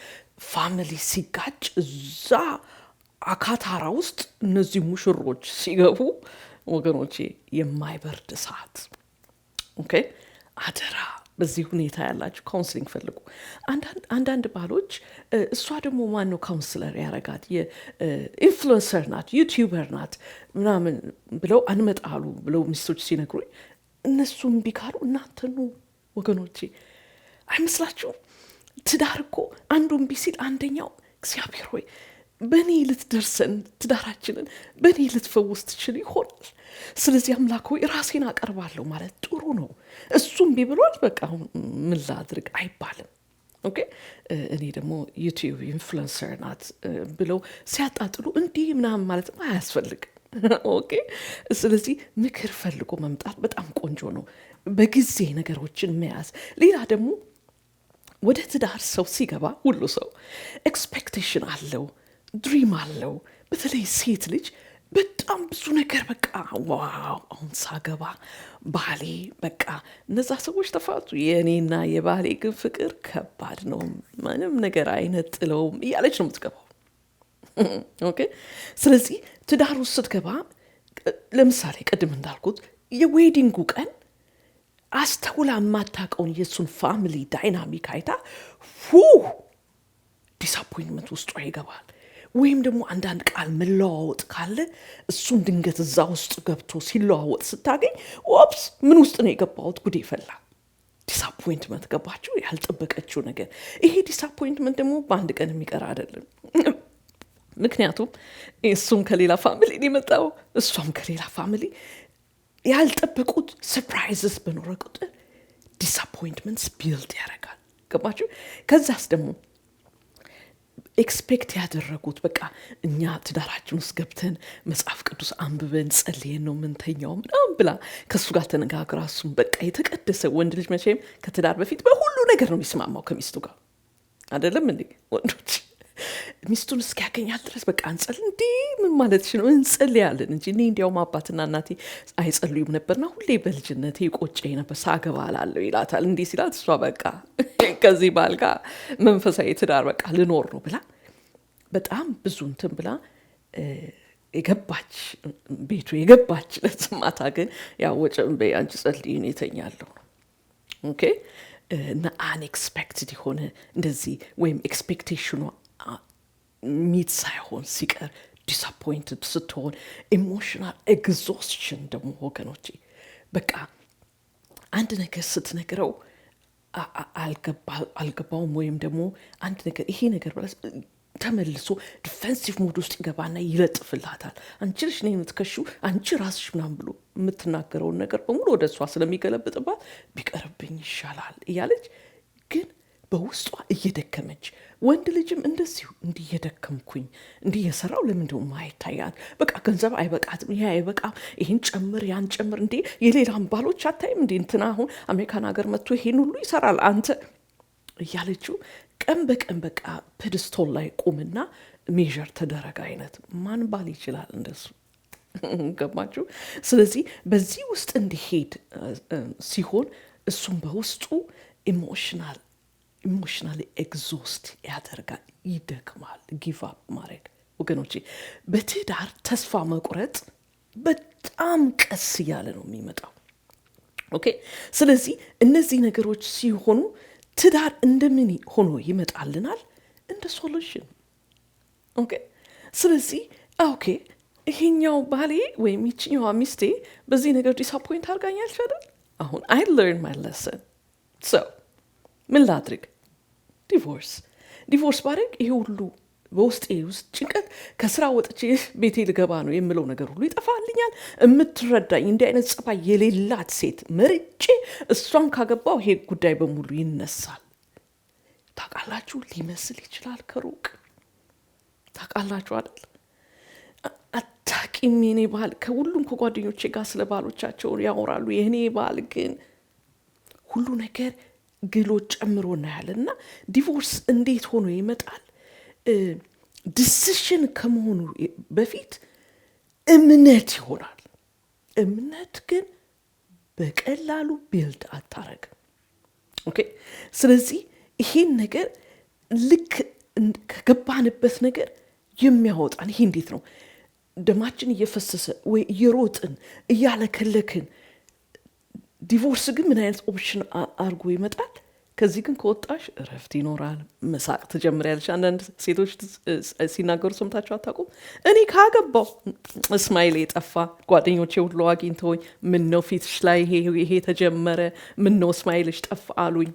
ፋሚሊ ሲጋጭ እዛ አካታራ ውስጥ እነዚህ ሙሽሮች ሲገቡ ወገኖቼ የማይበርድ እሳት። ኦኬ አደራ በዚህ ሁኔታ ያላችሁ ካውንስሊንግ ፈልጉ። አንዳንድ ባሎች እሷ ደግሞ ማነው ካውንስለር ያረጋት የኢንፍሉንሰር ናት ዩቲዩበር ናት ምናምን ብለው አንመጣሉ ብለው ሚስቶች ሲነግሩኝ እነሱም ቢካሉ እናንተኑ ወገኖቼ አይመስላችሁም? ትዳር እኮ አንዱን ቢሲል አንደኛው እግዚአብሔር ሆይ በእኔ ልትደርሰን ትዳራችንን በእኔ ልትፈውስ ትችል ይሆናል። ስለዚህ አምላክ ሆይ ራሴን አቀርባለሁ ማለት ጥሩ ነው። እሱም ቢብሏል በቃ አሁን ምን ላድርግ አይባልም። ኦኬ እኔ ደግሞ ዩቲዩብ ኢንፍሉንሰር ናት ብለው ሲያጣጥሉ እንዲህ ምናምን ማለት አያስፈልግም። ኦኬ ስለዚህ ምክር ፈልጎ መምጣት በጣም ቆንጆ ነው። በጊዜ ነገሮችን መያዝ። ሌላ ደግሞ ወደ ትዳር ሰው ሲገባ ሁሉ ሰው ኤክስፔክቴሽን አለው፣ ድሪም አለው። በተለይ ሴት ልጅ በጣም ብዙ ነገር በቃ ዋው አሁን ሳገባ ባሌ በቃ እነዛ ሰዎች ተፋቱ የእኔና የባሌ ግን ፍቅር ከባድ ነው ምንም ነገር አይነጥለውም እያለች ነው የምትገባው። ኦኬ ስለዚህ ትዳር ውስጥ ስትገባ ለምሳሌ ቅድም እንዳልኩት የዌዲንጉ ቀን አስተውላ የማታውቀውን የእሱን ፋሚሊ ዳይናሚክ አይታ ዲስአፖይንትመንት ውስጧ ይገባል። ወይም ደግሞ አንዳንድ ቃል መለዋወጥ ካለ እሱን ድንገት እዛ ውስጥ ገብቶ ሲለዋወጥ ስታገኝ ኦፕስ ምን ውስጥ ነው የገባሁት ጉዴ ፈላ። ዲስአፖይንትመንት ገባችሁ? ያልጠበቀችው ነገር። ይሄ ዲስአፖይንትመንት ደግሞ በአንድ ቀን የሚቀር አይደለም። ምክንያቱም እሱም ከሌላ ፋሚሊ የመጣው እሷም ከሌላ ፋሚሊ ያልጠበቁት ሰርፕራይዝስ በኖረ ቁጥር ዲስአፖይንትመንትስ ቢልድ ያደርጋል። ገባችሁ? ከዛስ ደግሞ ኤክስፔክት ያደረጉት በቃ እኛ ትዳራችን ውስጥ ገብተን መጽሐፍ ቅዱስ አንብበን ጸልየን ነው ምንተኛው ምናምን ብላ ከእሱ ጋር ተነጋግራ እሱም በቃ የተቀደሰ ወንድ ልጅ መቼም ከትዳር በፊት በሁሉ ነገር ነው የሚስማማው ከሚስቱ ጋር አይደለም እንዴ? ወንዶች ሚስቱን እስኪያገኛት ድረስ በቃ እንጸል እንዴ ምን ማለት ነው እንጸልያለን እንጂ እኔ እንዲያውም አባትና እናቴ አይጸልዩም ነበርና ሁሌ በልጅነቴ ቆጨኝ ነበር ሳገባ አላለሁ ይላታል። እንዲህ ሲላት እሷ በቃ ከዚህ ባል ጋር መንፈሳዊ ትዳር በቃ ልኖር ነው ብላ በጣም ብዙ እንትን ብላ የገባች ቤቱ የገባች ለስማታ ግን ያው ወጨም በአንቺ ጸልይ ነው የተኛለሁ። ኦኬ እና አንኤክስፔክትድ የሆነ እንደዚህ ወይም ኤክስፔክቴሽኑ ሚት ሳይሆን ሲቀር ዲስአፖይንትድ ስትሆን ኢሞሽናል ኤግዞስሽን ደግሞ ወገኖቼ በቃ አንድ ነገር ስትነግረው አልገባውም ወይም ደግሞ አንድ ነገር ይሄ ነገር ብላ ተመልሶ ዲፌንሲቭ ሞድ ውስጥ ይገባና ይለጥፍላታል። አንቺ ልጅ ነኝ የምትከሺው አንቺ ራስሽ ምናምን ብሎ የምትናገረውን ነገር በሙሉ ወደ እሷ ስለሚገለብጥባት ቢቀርብኝ ይሻላል እያለች ግን በውስጧ እየደከመች ወንድ ልጅም እንደዚሁ እንዲህ እየደከምኩኝ እንዲህ እየሰራው ለምንድነው ማይታያል? በቃ ገንዘብ አይበቃትም፣ ይሄ አይበቃም፣ ይሄን ጨምር ያን ጨምር እንዴ የሌላም ባሎች አታይም እንዴ እንትና አሁን አሜሪካን ሀገር መጥቶ ይሄን ሁሉ ይሰራል አንተ እያለችው ቀን በቀን በቃ ፔድስቶል ላይ ቁምና ሜዥር ተደረገ አይነት ማን ባል ይችላል እንደሱ? ገባችሁ? ስለዚህ በዚህ ውስጥ እንዲሄድ ሲሆን እሱም በውስጡ ኢሞሽናሊ ኤግዞስት ያደርጋል፣ ይደክማል፣ ጊቭ አፕ ማድረግ። ወገኖቼ በትዳር ተስፋ መቁረጥ በጣም ቀስ እያለ ነው የሚመጣው። ኦኬ ስለዚህ እነዚህ ነገሮች ሲሆኑ ትዳር እንደምን ሆኖ ይመጣልናል? እንደ ሶሉሽን። ኦኬ ስለዚህ ኦኬ ይሄኛው ባሌ ወይም ይችኛዋ ሚስቴ በዚህ ነገር ዲስአፖይንት አድርጋኛለች አይደል? አሁን አይ ለርን ማይ ሌሰን ሶ ምን ላድርግ? ዲቮርስ ባደርግ ይሄ ሁሉ በውስጤ ውስጥ ጭንቀት ከስራ ወጥቼ ቤቴ ልገባ ነው የምለው ነገር ሁሉ ይጠፋልኛል። የምትረዳኝ እንዲህ አይነት ጸባይ የሌላት ሴት መርጬ እሷን ካገባው ይሄ ጉዳይ በሙሉ ይነሳል። ታውቃላችሁ፣ ሊመስል ይችላል ከሩቅ ታውቃላችሁ አይደል? አታውቂም። የኔ ባል ከሁሉም ከጓደኞቼ ጋር ስለ ባሎቻቸው ያወራሉ። የኔ ባል ግን ሁሉ ነገር ግሎች ጨምሮ እናያለን። እና ዲቮርስ እንዴት ሆኖ ይመጣል? ዲሲሽን ከመሆኑ በፊት እምነት ይሆናል። እምነት ግን በቀላሉ ቢልድ አታረግም። ኦኬ ስለዚህ ይሄን ነገር ልክ ከገባንበት ነገር የሚያወጣን ይሄ እንዴት ነው? ደማችን እየፈሰሰ ወይ እየሮጥን እያለከለክን፣ ዲቮርስ ግን ምን አይነት ኦፕሽን አድርጎ ይመጣል? ከዚህ ግን ከወጣሽ እረፍት ይኖራል፣ መሳቅ ትጀምሪያለሽ። አንዳንድ ሴቶች ሲናገሩ ሰምታችሁ አታውቁም? እኔ ካገባው እስማኤል የጠፋ ጓደኞቼ ሁሉ አግኝተውኝ፣ ምን ነው ፊትሽ ላይ ይሄ ተጀመረ፣ ምን ነው እስማኤልሽ ጠፋ አሉኝ።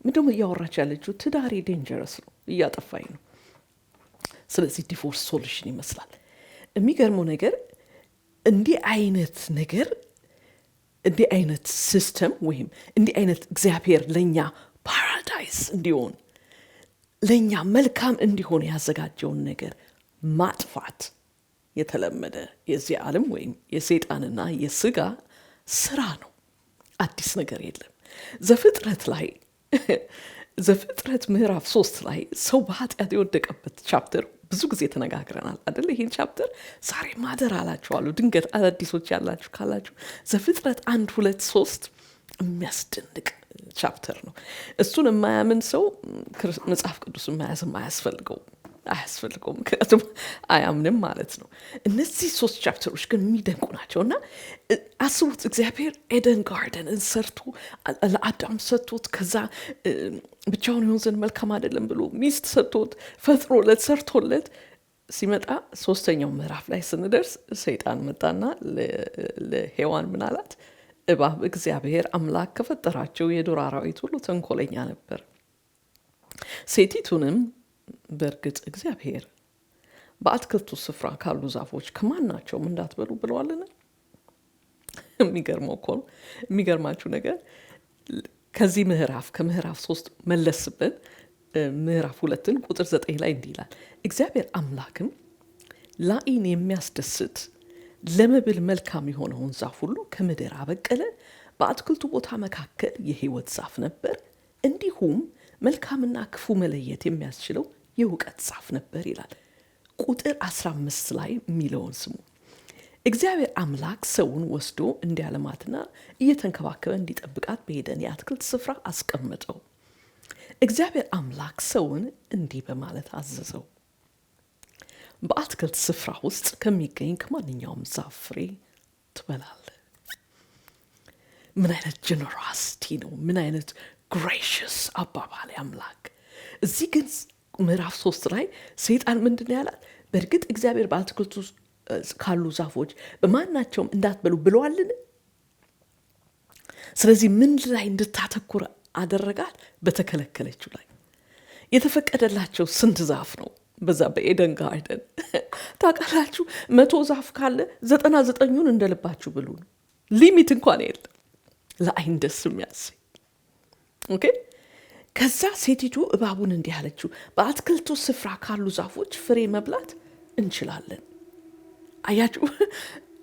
ምንድነው እያወራች ያለችው? ትዳሬ ዴንጀረስ ነው፣ እያጠፋኝ ነው። ስለዚህ ዲቮርስ ሶሉሽን ይመስላል። የሚገርመው ነገር እንዲህ አይነት ነገር እንዲህ አይነት ሲስተም ወይም እንዲህ አይነት እግዚአብሔር ለእኛ ፓራዳይስ እንዲሆን ለእኛ መልካም እንዲሆን ያዘጋጀውን ነገር ማጥፋት የተለመደ የዚህ ዓለም ወይም የሰይጣንና የስጋ ስራ ነው። አዲስ ነገር የለም። ዘፍጥረት ምዕራፍ 3 ላይ ሰው በኃጢአት የወደቀበት ቻፕተር ብዙ ጊዜ ተነጋግረናል አይደል? ይህን ቻፕተር ዛሬ ማደር አላችኋለሁ። ድንገት አዳዲሶች ያላችሁ ካላችሁ ዘፍጥረት 1 2 3 የሚያስደንቅ ቻፕተር ነው። እሱን የማያምን ሰው መጽሐፍ ቅዱስ መያዝም አያስፈልገውም፣ ምክንያቱም አያምንም ማለት ነው። እነዚህ 3 ቻፕተሮች ግን የሚደንቁ ናቸው እና አስቡት፣ እግዚአብሔር ኤደን ጋርደንን ሰርቶ ለአዳም ሰጥቶት፣ ከዛ ብቻውን ይሆን ዘንድ መልካም አይደለም ብሎ ሚስት ሰጥቶት ፈጥሮለት ሰርቶለት ሲመጣ 3ኛው ምዕራፍ ላይ ስንደርስ ሰይጣን መጣና ለሔዋን ምን አላት? እባብ እግዚአብሔር አምላክ ከፈጠራቸው የዱር አራዊት ሁሉ ተንኮለኛ ነበር፣ ሴቲቱንም በእርግጥ እግዚአብሔር በአትክልቱ ስፍራ ካሉ ዛፎች ከማናቸውም እንዳትበሉ ብለዋልን? የሚገርመው እኮ ነው። የሚገርማችሁ ነገር ከዚህ ከምዕራፍ 3 መለስብን ምዕራፍ 2 ቁጥር 9 ላይ እንዲህ ይላል፣ እግዚአብሔር አምላክም ለዓይን የሚያስደስት ለመብል መልካም የሆነውን ዛፍ ሁሉ ከምድር አበቀለ፣ በአትክልቱ ቦታ መካከል የሕይወት ዛፍ ነበር፣ እንዲሁም መልካምና ክፉ መለየት የሚያስችለው የእውቀት ዛፍ ነበር ይላል። ቁጥር 15 ላይ የሚለውን ስሙ። እግዚአብሔር አምላክ ሰውን ወስዶ እንዲያለማትና እየተንከባከበ እንዲጠብቃት በኤደን የአትክልት ስፍራ አስቀመጠው። እግዚአብሔር አምላክ ሰውን እንዲህ በማለት አዘዘው፣ በአትክልት ስፍራ ውስጥ ከሚገኝ ከማንኛውም ዛፍ ፍሬ ትበላለህ። ምን አይነት ጀነራሲቲ ነው! ምን አይነት ግሬሽስ አባባል አምላክ! እዚህ ግን ምዕራፍ 3 ላይ ሰይጣን ምንድን ያላል? በእርግጥ እግዚአብሔር በአትክልቱ ካሉ ዛፎች በማናቸውም እንዳትበሉ ብለዋልን? ስለዚህ ምን ላይ እንድታተኩር አደረጋት? በተከለከለችው ላይ። የተፈቀደላቸው ስንት ዛፍ ነው? በዛ በኤደን ጋርደን ታውቃላችሁ፣ 100 ዛፍ ካለ 99ኙን እንደልባችሁ ብሉ ነው። ሊሚት እንኳን የለም። ለዓይን ደስ የሚያሰኝ ኦኬ። ከዛ ሴቲቱ እባቡን እንዲህ አለችው፣ በአትክልቱ ስፍራ ካሉ ዛፎች ፍሬ መብላት እንችላለን። አያችሁ፣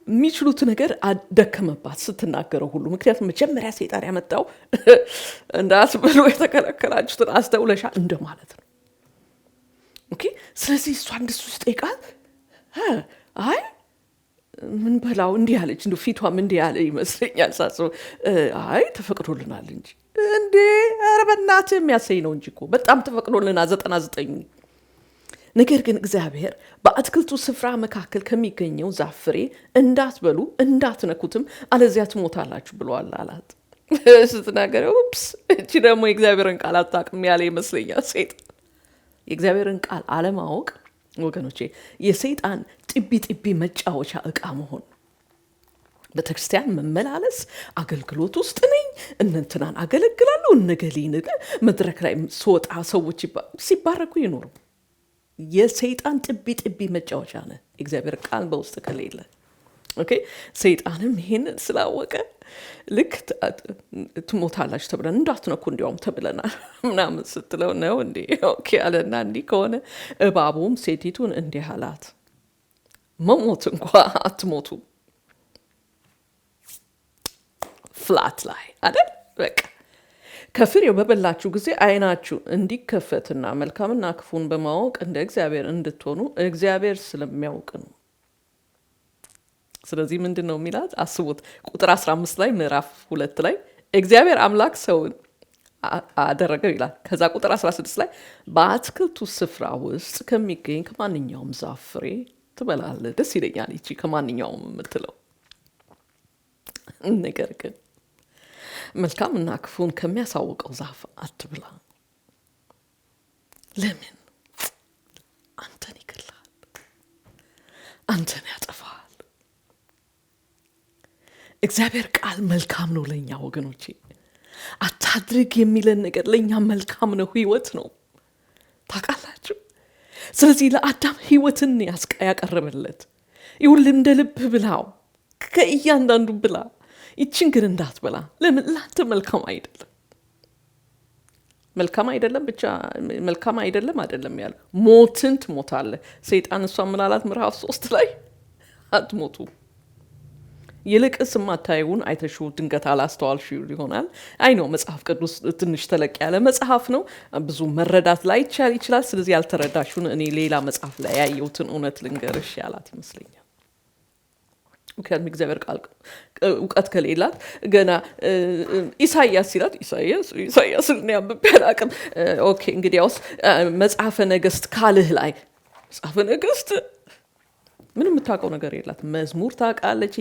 የሚችሉት ነገር አደከመባት ስትናገረው ሁሉ። ምክንያቱም መጀመሪያ ሰይጣን ያመጣው እንዳትበሉ የተከለከላችሁትን አስተውለሻል እንደማለት ነው። ኦኬ። ስለዚህ እሷ እንደሱ ስጠይቃት አይ ምን በላው እንዲህ አለች። እንደ ፊቷም እንዲህ ያለ ይመስለኛል ሳስበው። አይ ተፈቅዶልናል እንጂ እንዴ! ኧረ በእናትህ የሚያሰኝ ነው እንጂ እኮ በጣም ተፈቅዶልናል 99። ነገር ግን እግዚአብሔር በአትክልቱ ስፍራ መካከል ከሚገኘው ዛፍ ፍሬ እንዳትበሉ እንዳትነኩትም አለዚያ ትሞታላችሁ ብለዋል አላት። ስትናገር ኡፕስ፣ እቺ ደግሞ የእግዚአብሔርን ቃል አታውቅም ያለ ይመስለኛል ሰይጣን። የእግዚአብሔርን ቃል አለማወቅ ወገኖቼ የሰይጣን ጢቢ መጫወቻ ዕቃ መሆን። ቤተክርስቲያን መመላለስ፣ አገልግሎት ውስጥ ነኝ፣ እነንትናን አገለግላለሁ፣ እነገሊን መድረክ ላይ ስወጣ ሰዎች ሲባረኩ ይኖሩ። የሰይጣን ጢቢ መጫወቻ ነህ እግዚአብሔር ቃል በውስጥ ከሌለ። ኦኬ። ሰይጣንም ይሄንን ስላወቀ ልክ ትሞታላችሁ ተብለን እንዳትነኩ እንዲያውም ተብለናል ምናምን ስትለው ነው እንዴ ኦኬ አለና፣ እንዲህ ከሆነ እባቡም ሴቲቱን እንዲህ አላት፣ መሞት እንኳ አትሞቱ። ፍላት ላይ አይደል? በቃ ከፍሬው በበላችሁ ጊዜ ዓይናችሁ እንዲከፈትና መልካምና ክፉን በማወቅ እንደ እግዚአብሔር እንድትሆኑ እግዚአብሔር ስለሚያውቅ ነው። ስለዚህ ምንድን ነው የሚላት? አስቡት። ቁጥር 15 ላይ ምዕራፍ 2 ላይ እግዚአብሔር አምላክ ሰውን አደረገው ይላል። ከዛ ቁጥር 16 ላይ በአትክልቱ ስፍራ ውስጥ ከሚገኝ ከማንኛውም ዛፍ ፍሬ ትበላለህ። ደስ ይለኛል ይቺ ከማንኛውም የምትለው ነገር ግን መልካምና ክፉን ከሚያሳውቀው ዛፍ አትብላ። ለምን? አንተን ይገላል፣ አንተን ያጠፋል። እግዚአብሔር ቃል መልካም ነው ለኛ ወገኖቼ። አታድርግ የሚለን ነገር ለኛ መልካም ነው፣ ህይወት ነው። ታውቃላችሁ? ስለዚህ ለአዳም ህይወትን ያቀረበለት ይሁን እንደ ልብ ብላው፣ ከእያንዳንዱ ብላ፣ ይችን ግን እንዳትበላ። ለምን? ላንተ መልካም አይደለም። መልካም አይደለም ብቻ መልካም አይደለም ያለ ሞትን ትሞታለህ። ሰይጣን እሷ ምናላት ምዕራፍ 3 ላይ አትሞቱ፣ ይልቅስ ማታዩን አይተሽው ድንገት አላስተዋልሽው ይሆናል። አይ ነው መጽሐፍ ቅዱስ ትንሽ ተለቅ ያለ መጽሐፍ ነው፣ ብዙ መረዳት ላይ ይችላል። ስለዚህ ያልተረዳሽውን እኔ ሌላ መጽሐፍ ላይ ያየሁትን እውነት ልንገርሽ ያላት ይመስለኛል። ምክንያቱም እግዚአብሔር ቃል እውቀት ከሌላት ገና ኢሳያስ ሲላት ኢሳያስ ያንብቤ አላቅም። ኦኬ እንግዲያውስ መጽሐፈ ነገሥት ካልህ ላይ መጽሐፈ ነገሥት ምንም የምታውቀው ነገር የላት። መዝሙር ታውቃለች፣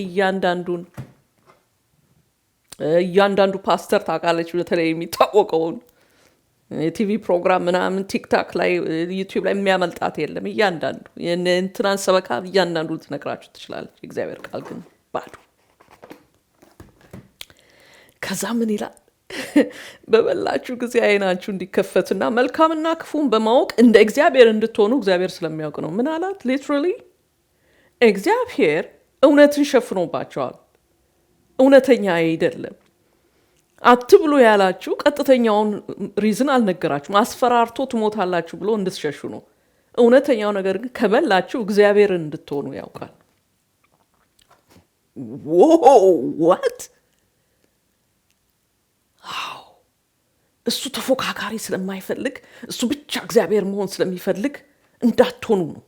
እያንዳንዱ ፓስተር ታውቃለች። በተለይ የሚታወቀውን የቲቪ ፕሮግራም ምናምን ቲክታክ ላይ ዩቲዩብ ላይ የሚያመልጣት የለም። እያንዳንዱ እንትናን ሰበካ እያንዳንዱ ልትነግራችሁ ትችላለች። እግዚአብሔር ቃል ግን ባዶ። ከዛ ምን ይላል? በበላችሁ ጊዜ አይናችሁ እንዲከፈትና መልካምና ክፉን በማወቅ እንደ እግዚአብሔር እንድትሆኑ እግዚአብሔር ስለሚያውቅ ነው። ምን አላት? ሊትራሊ እግዚአብሔር እውነትን ሸፍኖባቸዋል። እውነተኛ አይደለም አትብሉ ያላችሁ ቀጥተኛውን ሪዝን አልነገራችሁም። አስፈራርቶ ትሞታላችሁ ብሎ እንድትሸሹ ነው። እውነተኛው ነገር ግን ከበላችሁ እግዚአብሔር እንድትሆኑ ያውቃል። ዋት እሱ ተፎካካሪ ስለማይፈልግ፣ እሱ ብቻ እግዚአብሔር መሆን ስለሚፈልግ እንዳትሆኑ ነው።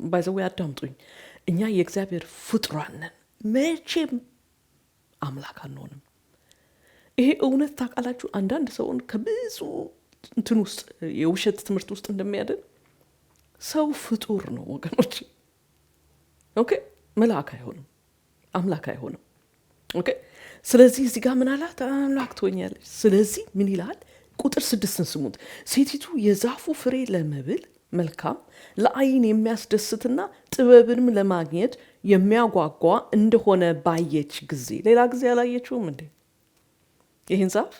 ባይዘው አዳምጡኝ። እኛ የእግዚአብሔር ፍጡራን ነን። መቼም አምላክ አንሆንም። ይሄ እውነት ታውቃላችሁ። አንዳንድ ሰውን ከብዙ እንትን ውስጥ የውሸት ትምህርት ውስጥ እንደሚያድን ሰው ፍጡር ነው ወገኖች። ኦኬ መልአክ አይሆንም፣ አምላክ አይሆንም። ኦኬ ስለዚህ እዚህ ጋር ምን አላት? አምላክ ትሆኛለች። ስለዚህ ምን ይላል? ቁጥር 6 ስሙት። ሴቲቱ የዛፉ ፍሬ ለመብል መልካም፣ ለዓይን የሚያስደስትና ጥበብንም ለማግኘት የሚያጓጓ እንደሆነ ባየች ጊዜ። ሌላ ጊዜ አላየችውም እንዴ ይህን ዛፍ?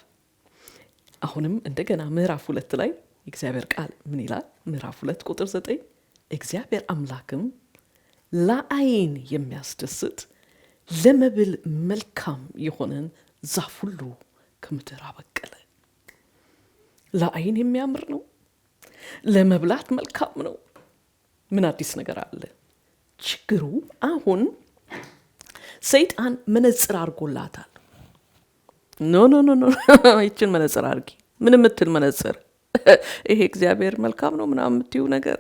አሁንም እንደገና ምዕራፍ 2 ላይ እግዚአብሔር ቃል ምን ይላል? ምዕራፍ 2 ቁጥር 9 እግዚአብሔር አምላክም ለዓይን የሚያስደስት ለመብል መልካም የሆነን ዛፍ ሁሉ ከምድር አበቀለ። ለዓይን የሚያምር ነው፣ ለመብላት መልካም ነው። ምን አዲስ ነገር አለ? ችግሩ አሁን ሰይጣን መነጽር አድርጎላታል። ኖ ይችን መነጽር አድርጊ። ምን የምትል መነጽር? ይሄ እግዚአብሔር መልካም ነው ምናምን የምትይው ነገር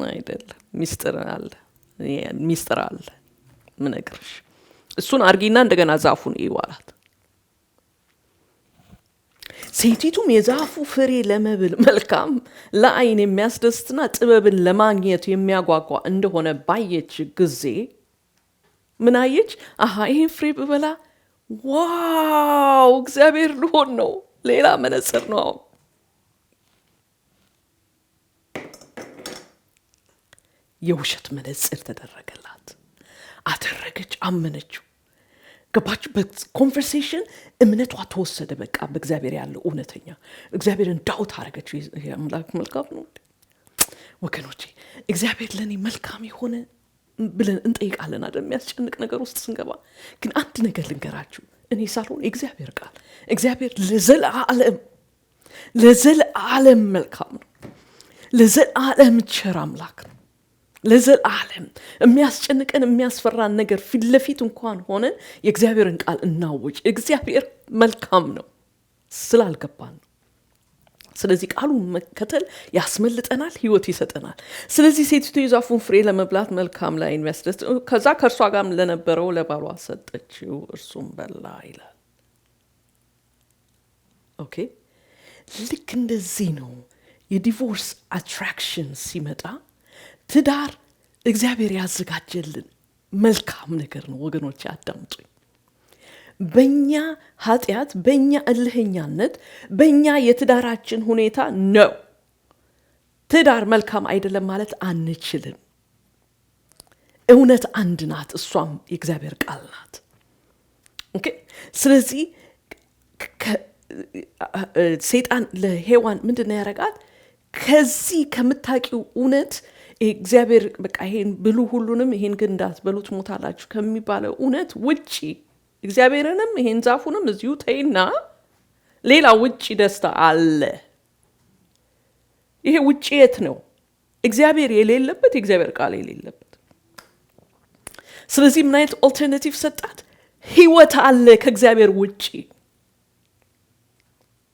አይደለም። ሚስጥር አለ ምነግርሽ። እሱን አርጊና እንደገና ዛፉን ይዋላት። ሴቲቱም የዛፉ ፍሬ ለመብል መልካም፣ ለዓይን የሚያስደስትና ጥበብን ለማግኘት የሚያጓጓ እንደሆነ ባየች ጊዜ ምን አየች? አሃ ይህን ፍሬ ብበላ ዋው እግዚአብሔር ልሆን ነው። ሌላ መነጽር ነው። የውሸት መነጽር ተደረገላት። አደረገች፣ አመነችው። ገባችሁ? በኮንቨርሴሽን እምነቷ ተወሰደ። በቃ በእግዚአብሔር ያለው እውነተኛ እግዚአብሔርን ዳውት አረገችው። አምላክ መልካም ነው ወገኖቼ። እግዚአብሔር ለእኔ መልካም የሆነ ብለን እንጠይቃለን አይደል? የሚያስጨንቅ ነገር ውስጥ ስንገባ። ግን አንድ ነገር ልንገራችሁ፣ እኔ ሳልሆን እግዚአብሔር ቃል እግዚአብሔር ለዘለዓለም መልካም ነው። ለዘለዓለም ቸር አምላክ ነው። ለዘለዓለም የሚያስጨንቀን የሚያስፈራን ነገር ፊት ለፊት እንኳን ሆነን የእግዚአብሔርን ቃል እናውጅ። እግዚአብሔር መልካም ነው ስላልገባን ነው። ስለዚህ ቃሉን መከተል ያስመልጠናል፣ ህይወት ይሰጠናል። ስለዚህ ሴቲቱ የዛፉን ፍሬ ለመብላት መልካም ላይ የሚያስደስት፣ ከዛ ከእርሷ ጋር ለነበረው ለባሏ ሰጠችው፣ እርሱም በላ ይላል። ኦኬ ልክ እንደዚህ ነው የዲቮርስ አትራክሽን ሲመጣ ትዳር እግዚአብሔር ያዘጋጀልን መልካም ነገር ነው ወገኖች አዳምጡኝ። በእኛ ኃጢአት፣ በእኛ እልህኛነት፣ በእኛ የትዳራችን ሁኔታ ነው ትዳር መልካም አይደለም ማለት አንችልም። እውነት አንድ ናት፣ እሷም የእግዚአብሔር ቃል ናት። ኦኬ። ስለዚህ ሰይጣን ለሔዋን ምንድነው ያረጋት? ከዚህ ከምታቂው እውነት እግዚአብሔር በቃ ይሄን ብሉ ሁሉንም ይሄን ግን እንዳትበሉት ሞታላችሁ ከሚባለው እውነት ውጪ እግዚአብሔርንም ይሄን ዛፉንም እዚሁ ተይና ሌላ ውጪ ደስታ አለ። ይሄ ውጪ የት ነው? እግዚአብሔር የሌለበት፣ የእግዚአብሔር ቃል የሌለበት። ስለዚህ ምን አይነት ኦልተርናቲቭ ሰጣት? ህይወት አለ ከእግዚአብሔር ውጪ።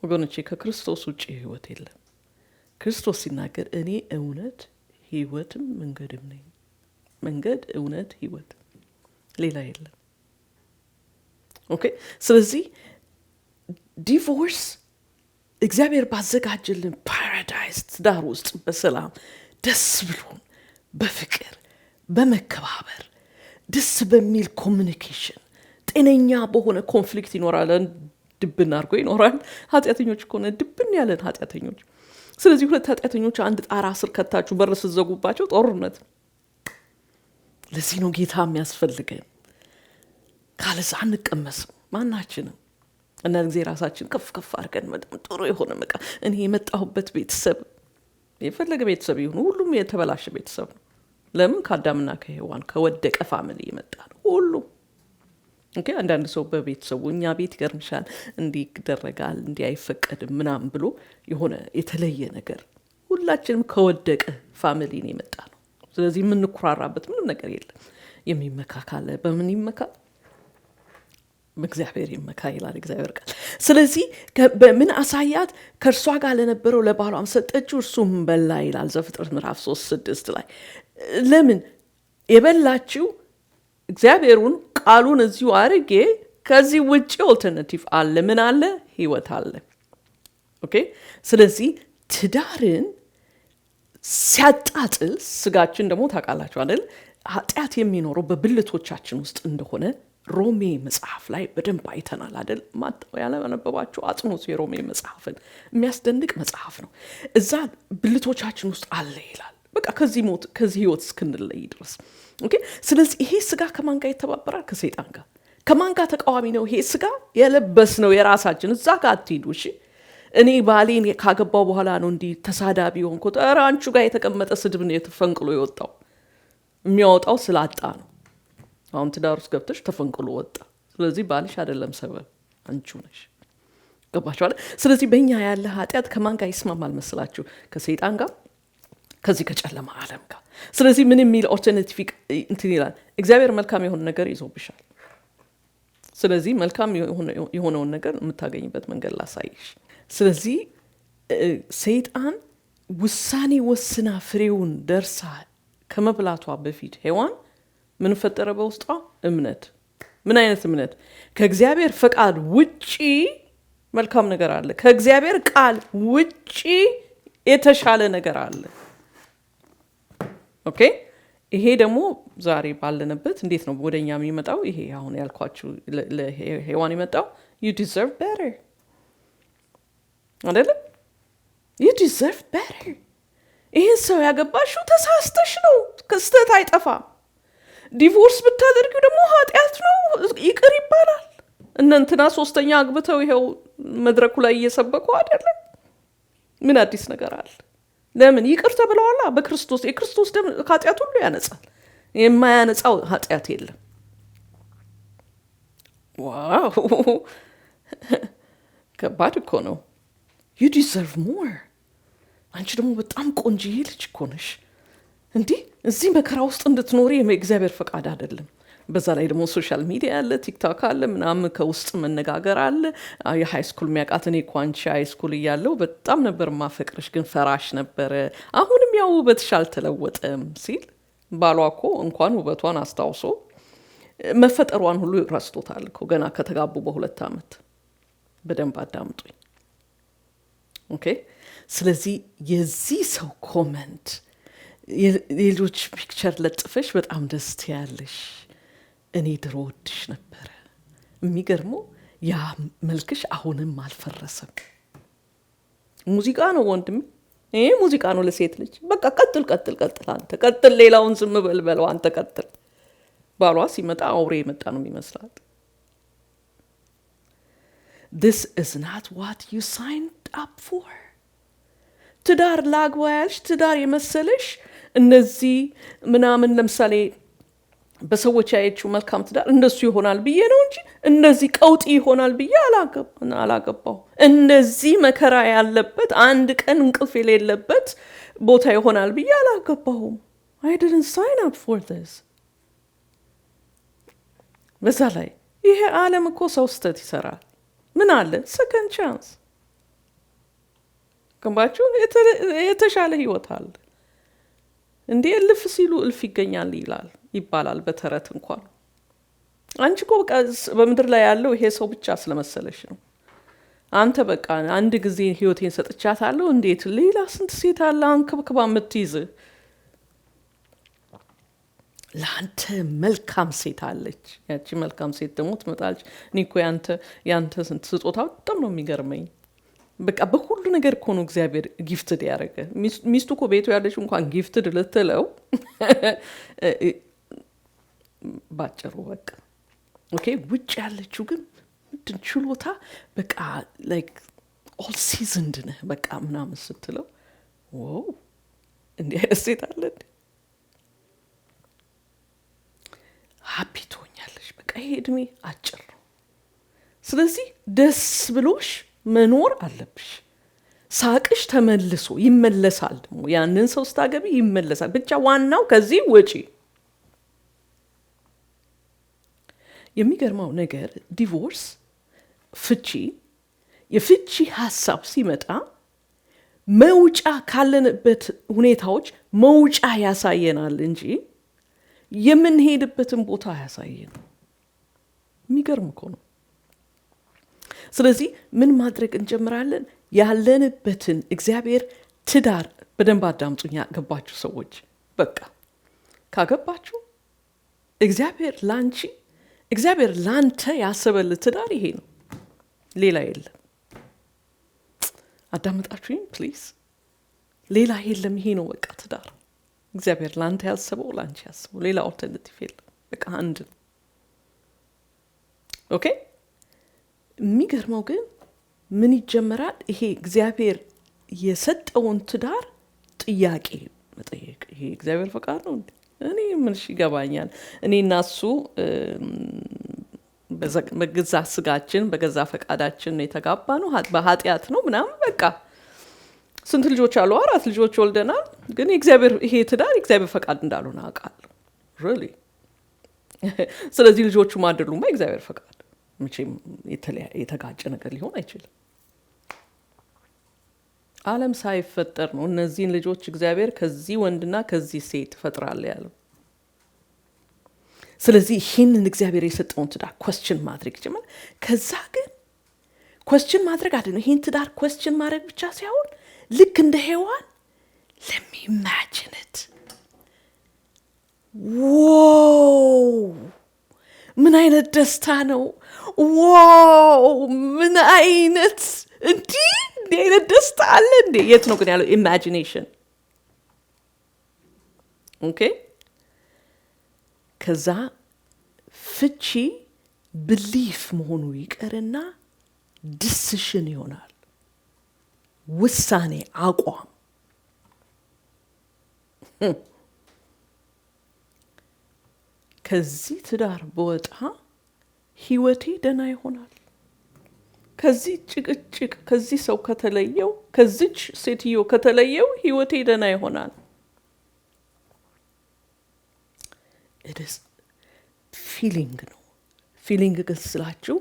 ወገኖቼ ከክርስቶስ ውጪ ህይወት የለም። ክርስቶስ ሲናገር እኔ እውነት ህይወትም መንገድም ነኝ። መንገድ፣ እውነት፣ ህይወት፣ ሌላ የለም። ኦኬ። ስለዚህ ዲቮርስ እግዚአብሔር ባዘጋጀልን ፓራዳይስ ትዳር ውስጥ በሰላም ደስ ብሎን በፍቅር በመከባበር ደስ በሚል ኮሚኒኬሽን ጤነኛ በሆነ ኮንፍሊክት ይኖራል። ድብን አድርጎ ይኖራል። ኃጢአተኞች ከሆነ ድብን ያለን ኃጢአተኞች። ስለዚህ ሁለት ኃጢአተኞች አንድ ጣራ ስር ከታችሁ በር ስትዘጉባቸው ጦርነት። ለዚህ ነው ጌታ የሚያስፈልገን። ካለዛ አንቀመስም ማናችንም። አንዳንድ ጊዜ ራሳችን ከፍ ከፍ አድርገን በጣም ጥሩ የሆነ በቃ እኔ የመጣሁበት ቤተሰብ የፈለገ ቤተሰብ ይሁን ሁሉም የተበላሸ ቤተሰብ ነው። ለምን? ከአዳምና ከሔዋን ከወደቀ ፋሚሊ የመጣ ነው ሁሉም። ኦኬ። አንዳንድ ሰው በቤተሰቡ እኛ ቤት ይገርምሻል እንዲህ ይደረጋል እንዲህ አይፈቀድም ምናምን ብሎ የሆነ የተለየ ነገር፣ ሁላችንም ከወደቀ ፋሚሊ ነው የመጣ ነው። ስለዚህ የምንኩራራበት ምንም ነገር የለም። የሚመካ ካለ በምን ይመካ? በእግዚአብሔር ይመካ ይላል እግዚአብሔር ቃል። ስለዚህ በምን አሳያት? ከእርሷ ጋር ለነበረው ለባሏም ሰጠችው፣ እርሱም በላ ይላል ዘፍጥረት ምዕራፍ 3:6 ላይ። ለምን የበላችው? እግዚአብሔሩን ቃሉን እዚሁ አርጌ ከዚህ ውጪ ኦልተርናቲቭ አለ። ምን አለ? ህይወት አለ። ኦኬ። ስለዚህ ትዳርን ሲያጣጥል ስጋችን ደግሞ ታውቃላችሁ አይደል? ኃጢአት የሚኖረው በብልቶቻችን ውስጥ እንደሆነ ሮሜ መጽሐፍ ላይ በደንብ አይተናል አይደል? ያላነበባችሁ አጥኑት የሮሜ መጽሐፍን። የሚያስደንቅ መጽሐፍ ነው። እዛ ብልቶቻችን ውስጥ አለ ይላል። በቃ ከዚህ ሞት ከዚህ ህይወት እስክንለይ ድረስ። ኦኬ። ስለዚህ ይሄ ስጋ ከማን ጋር ይተባበራል? ከሰይጣን ጋር። ከማን ጋር ተቃዋሚ ነው? ይሄ ስጋ የለበስ ነው የራሳችን። እዛ ጋር አትሄዱ እሺ። እኔ ባሌን ካገባው በኋላ ነው እንዲህ ተሳዳቢ ሆንኩት። ኧረ አንቺ ጋር የተቀመጠ ስድብ ነው የተፈንቅሎ የወጣው። የሚያወጣው ስላጣ ነው። አሁን ትዳር ውስጥ ገብተሽ ተፈንቅሎ ወጣ። ስለዚህ ባልሽ አይደለም ሰበብ፣ አንቺው ነሽ። ገባችኋል? ስለዚህ በእኛ ያለ ኃጢአት ከማን ጋር ይስማማል መስላችሁ? ከሰይጣን ጋር፣ ከዚህ ከጨለማ ዓለም ጋር። ስለዚህ ምን የሚል ኦልተርናቲቭ እንትን ይላል? እግዚአብሔር መልካም የሆነ ነገር ይዞብሻል። ስለዚህ መልካም የሆነውን ነገር የምታገኝበት መንገድ ላሳይሽ። ስለዚህ ሰይጣን ውሳኔ ወስና ፍሬውን ደርሳ ከመብላቷ በፊት ሔዋን ምን ፈጠረ በውስጧ? እምነት። ምን አይነት እምነት? ከእግዚአብሔር ፈቃድ ውጪ መልካም ነገር አለ፣ ከእግዚአብሔር ቃል ውጪ የተሻለ ነገር አለ። ኦኬ። ይሄ ደግሞ ዛሬ ባለንበት እንዴት ነው ወደኛ የሚመጣው? ይሄ አሁን ያልኳችሁ ለሔዋን የመጣው you deserve better አይደለም? you deserve better። ይሄን ሰው ያገባሽው ተሳስተሽ ነው። ክስተት አይጠፋም። ዲቮርስ ብታደርጊው ደግሞ ኃጢአት ነው፣ ይቅር ይባላል። እነንትና ሶስተኛ አግብተው ይሄው መድረኩ ላይ እየሰበኩ አይደለም? ምን አዲስ ነገር አለ? ለምን? ይቅር ተብለዋላ በክርስቶስ። የክርስቶስ ደም ኃጢአት ሁሉ ያነጻል። የማያነጻው ኃጢአት የለም። ዋው ከባድ እኮ ነው። you deserve more። አንቺ ደግሞ በጣም ቆንጆዬ ልጅ እኮ ነሽ። እንዲህ እዚህ መከራ ውስጥ እንድትኖሪ የእግዚአብሔር ፈቃድ አይደለም። በዛ ላይ ደግሞ ሶሻል ሚዲያ አለ፣ ቲክቶክ አለ፣ ምናምን ከውስጥ መነጋገር አለ። የሃይ ስኩል የሚያውቃት እኔ እኮ አንቺ ሃይ ስኩል እያለሁ በጣም ነበር ማፈቅርሽ፣ ግን ፈራሽ ነበረ፣ አሁንም ያው ውበትሽ አልተለወጠም ሲል ባሏ እኮ እንኳን ውበቷን አስታውሶ መፈጠሯን ሁሉ ረስቶታል እኮ ገና ከተጋቡ በ2 ዓመት። በደንብ አዳምጡኝ። ኦኬ። ስለዚህ የዚህ ሰው ኮመንት የልጆች ፒክቸር ለጥፈሽ በጣም ደስ ያለሽ እኔ ድሮ ወድሽ ነበረ። የሚገርመው ያ መልክሽ አሁንም አልፈረሰም። ሙዚቃ ነው ወንድም፣ ይሄ ሙዚቃ ነው ለሴት ልጅ። በቃ ቀጥል ቀጥል ቀጥል፣ አንተ ቀጥል፣ ሌላውን ዝም በልበለው፣ አንተ ቀጥል። ባሏ ሲመጣ አውሬ የመጣ ነው የሚመስላት። This is not what you signed up for. ትዳር ላግባ ያልሽ ትዳር የመሰለሽ እነዚህ ምናምን ለምሳሌ በሰዎች ያየችው መልካም ትዳር እንደሱ ይሆናል ብዬ ነው እንጂ እንደዚህ ቀውጢ ይሆናል ብዬ አላገባው። እንደዚህ መከራ ያለበት አንድ ቀን እንቅልፍ የሌለበት ቦታ ይሆናል ብዬ አላገባሁም። I didn't sign up for this. በዛ ላይ ይሄ ዓለም እኮ ሰው ስተት ይሰራል። ምን አለ ሰከንድ ቻንስ ከምባችሁ የተሻለ ህይወት አለ እንዴ። እልፍ ሲሉ እልፍ ይገኛል ይባላል በተረት እንኳን። አንቺ እኮ በቃ በምድር ላይ ያለው ይሄ ሰው ብቻ ስለመሰለሽ ነው። አንተ በቃ አንድ ጊዜ ህይወቴን ሰጥቻታለሁ፣ እንዴት ሌላ ስንት ሴት አለ አንከብክባ የምትይዝ። ለአንተ መልካም ሴት አለች። ያቺ መልካም ሴት ደግሞ ትመጣለች። እኔ እኮ ያንተ ስንት ስጦታ በጣም ነው የሚገርመኝ። በቃ በሁሉ ነገር እኮ ነው እግዚአብሔር ጊፍትድ ያደረገ። ሚስቱ እኮ ቤቱ ያለች እንኳን ጊፍትድ ልትለው ባጭሩ በቃ ኦኬ። ውጭ ያለችው ግን ምንድን ችሎታ በቃ ላይክ ኦል ሲዝንድ ነህ በቃ ምናምን ስትለው ዋው እንዲህ አይነት ሴት አለ እንዴ? ሃፒ ትሆኛለሽ። በቃ ይሄ እድሜ አጭር ነው። ስለዚህ ደስ ብሎሽ መኖር አለብሽ። ሳቅሽ ተመልሶ ይመለሳል። ደግሞ ያንን ሰው ስታገቢ ይመለሳል። ብቻ ዋናው ከዚህ ወጪ። የሚገርመው ነገር ዲቮርስ ፍቺ፣ የፍቺ ሀሳብ ሲመጣ መውጫ ካለንበት ሁኔታዎች መውጫ ያሳየናል እንጂ የምንሄድበትን ቦታ ያሳየን። የሚገርም እኮ ነው። ስለዚህ ምን ማድረግ እንጀምራለን? ያለንበትን እግዚአብሔር ትዳር በደንብ አዳምጡኝ ያገባችሁ ሰዎች። በቃ ካገባችሁ እግዚአብሔር ላንተ ያሰበል ትዳር ይሄ ነው፣ ሌላ የለም። አዳምጣችሁኝ ፕሊዝ። ሌላ የለም፣ ይሄ ነው በቃ ትዳር። እግዚአብሔር ላንተ ያሰበው ላንቺ ያሰበው፣ ሌላ ኦልተርናቲቭ የለም። በቃ አንድ ነው። ኦኬ። የሚገርመው ግን ምን ይጀመራል? ይሄ እግዚአብሔር የሰጠውን ትዳር ጥያቄ መጠየቅ። ይሄ እግዚአብሔር ፈቃድ ነው እንዴ? እኔ ምንሽ ይገባኛል። እኔ እና እሱ በገዛ ስጋችን በገዛ ፈቃዳችን የተጋባ ነው፣ በኃጢአት ነው ምናምን። በቃ ስንት ልጆች አሉ? 4 ልጆች ወልደናል። ግን ይሄ ትዳር እግዚአብሔር ፈቃድ እንዳልሆነ አውቃለሁ። ሪሊ። ስለዚህ ልጆቹ ማደሉማ እግዚአብሔር ፈቃድ መቼም የተጋጨ ነገር ሊሆን አይችልም። ዓለም ሳይፈጠር ነው እነዚህን ልጆች እግዚአብሔር ከዚህ ወንድና ከዚህ ሴት ፈጥራለ ያለው። ስለዚህ ይህንን እግዚአብሔር የሰጠውን ትዳር ኮስችን ማድረግ ጀመረ። ከዛ ግን ኮስችን ማድረግ አይደለም፣ ይህን ትዳር ኮስችን ማድረግ ብቻ ሳይሆን ልክ እንደ ሔዋን ለሚማጅነት ዋው ምን አይነት ደስታ ነው! ዋው ምን አይነት እንዲህ አይነት ደስታ አለ እንዴ! የት ነው ግን ያለው? ኢማጂኔሽን። ኦኬ። ከዛ ፍቺ ብሊፍ መሆኑ ይቀርና ዲሲሽን ይሆናል፣ ውሳኔ፣ አቋም። ከዚህ ትዳር በወጣ ህይወቴ ደህና ይሆናል። ከዚህ ጭቅጭቅ፣ ከዚህ ሰው ከተለየው፣ ከዚች ሴትዮ ከተለየው ህይወቴ ደህና ይሆናል። ኢትስ ፊሊንግ ነው። ፊሊንግ ግን ስላችሁ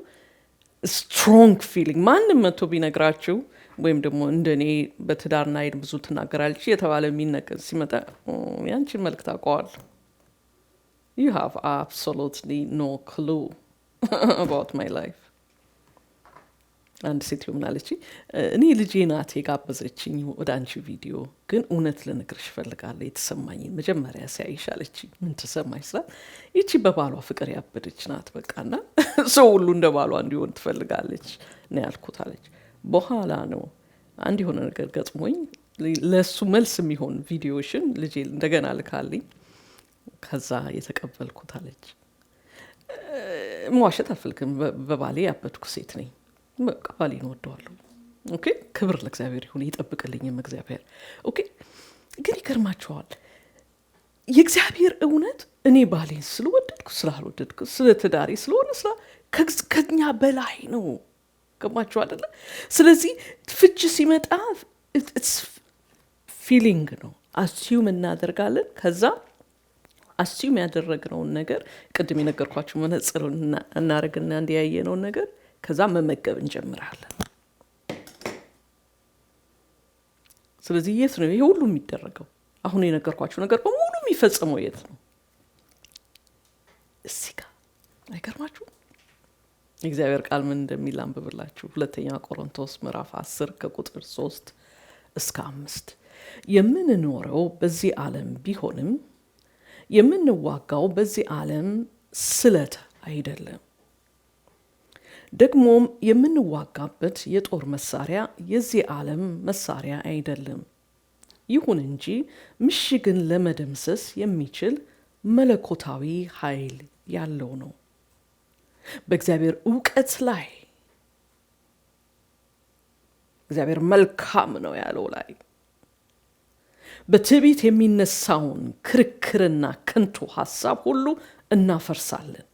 ስትሮንግ ፊሊንግ። ማንም መጥቶ ቢነግራችሁ ወይም ደግሞ እንደኔ በትዳርና አይድ ብዙ ትናገራለች የተባለ የሚነገር ሲመጣ ያንቺን መልክ ታውቀዋል። You have absolutely no clue about my life. አንድ ሴት ይሆናለች እኔ ልጄ ናት የጋበዘችኝ ወደ አንቺ ቪዲዮ ግን እውነት ልነግርሽ እፈልጋለሁ የተሰማኝ መጀመሪያ ሲያይሽ አለችኝ ምን ተሰማኝ ስላት ይቺ በባሏ ፍቅር ያበደች ናት በቃና ሰው ሁሉ እንደ ባሏ እንዲሆን ትፈልጋለች ነው ያልኩት አለች በኋላ ነው አንድ የሆነ ነገር ገጥሞኝ ለሱ መልስ የሚሆን ቪዲዮሽን ልጄ እንደገና ልካልኝ ከዛ የተቀበልኩት አለች መዋሸት አልፈልግም በባሌ ያበድኩ ሴት ነኝ በቃ ባሌን ወደዋለሁ ኦኬ ክብር ለእግዚአብሔር ይሁን ይጠብቅልኝም እግዚአብሔር ኦኬ ግን ይገርማችኋል የእግዚአብሔር እውነት እኔ ባሌን ስለወደድኩ ስላልወደድኩ ስለትዳሬ ስለሆነ ከኛ በላይ ነው ገባችሁ አይደለ ስለዚህ ፍቺ ሲመጣ it's feeling ነው assume እናደርጋለን ከዛ assume ያደረግነውን ነገር ቅድም የነገርኳችሁ መነጽር እናረግና እንዲያየነውን ነገር ከዛ መመገብ እንጀምራለን ስለዚህ የት ነው ይሄ ሁሉ የሚደረገው አሁን የነገርኳችሁ ነገር በሙሉ የሚፈጸመው የት ነው እዚህ ጋር አይገርማችሁ እግዚአብሔር ቃል ምን እንደሚል አንብብላችሁ ሁለተኛ ቆሮንቶስ ምዕራፍ 10 ከቁጥር 3 እስከ 5 የምንኖረው በዚህ ዓለም ቢሆንም የምንዋጋው በዚህ ዓለም ስለት አይደለም ደግሞም የምንዋጋበት የጦር መሳሪያ የዚህ ዓለም መሳሪያ አይደለም ይሁን እንጂ ምሽግን ለመደምሰስ የሚችል መለኮታዊ ኃይል ያለው ነው በእግዚአብሔር ዕውቀት ላይ እግዚአብሔር መልካም ነው ያለው ላይ በትዕቢት የሚነሳውን ክርክርና ከንቱ ሐሳብ ሁሉ እናፈርሳለን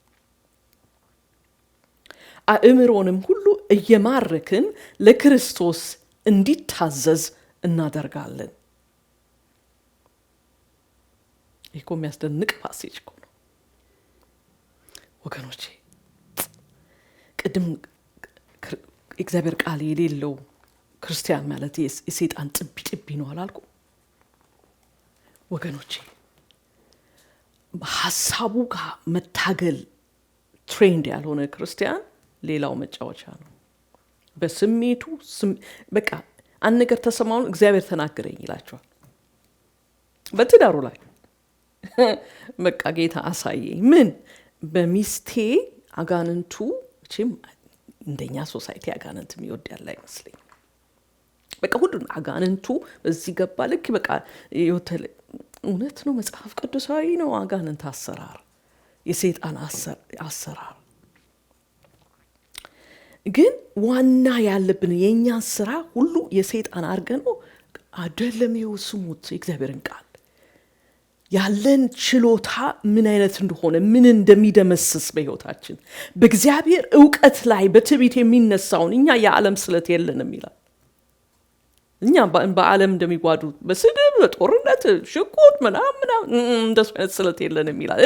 አእምሮንም ሁሉ እየማረክን ለክርስቶስ እንዲታዘዝ እናደርጋለን ይሄ የሚያስደንቅ ፓሴጅ ነው ወገኖቼ ቅድም እግዚአብሔር ቃል የሌለው ክርስቲያን ማለት የሰይጣን ጥቢ ነው አላልኩ ወገኖቼ በሐሳቡ ጋር መታገል ትሬንድ ያልሆነ ክርስቲያን ሌላው መጫወቻ ነው በስሜቱ በቃ አንድ ነገር ተሰማውን እግዚአብሔር ተናገረኝ ይላቸዋል በትዳሩ ላይ በቃ ጌታ አሳየኝ ምን በሚስቴ አጋንንቱ እቺም እንደኛ ሶሳይቲ አጋንንት የሚወድ ያለ አይመስልኝ በቃ ሁሉን አጋንንቱ እዚህ ገባ ልክ በቃ ይወተል እውነት ነው መጽሐፍ ቅዱሳዊ ነው አጋንንት አሰራር የሰይጣን አሰራር ግን ዋና ያለብን የኛ ስራ ሁሉ የሰይጣን አርገን አይደለም ይወስሙት እግዚአብሔርን ቃል ያለን ችሎታ ምን አይነት እንደሆነ ምን እንደሚደመስስ በህይወታችን በእግዚአብሔር ዕውቀት ላይ በትዕቢት የሚነሳውን እኛ የዓለም ስለት የለንም ይላል እኛ በዓለም እንደሚጓዱ በስድብ በጦርነት ሽቁጥ ምናምን እንደሱ አይነት ስለት የለንም ይላል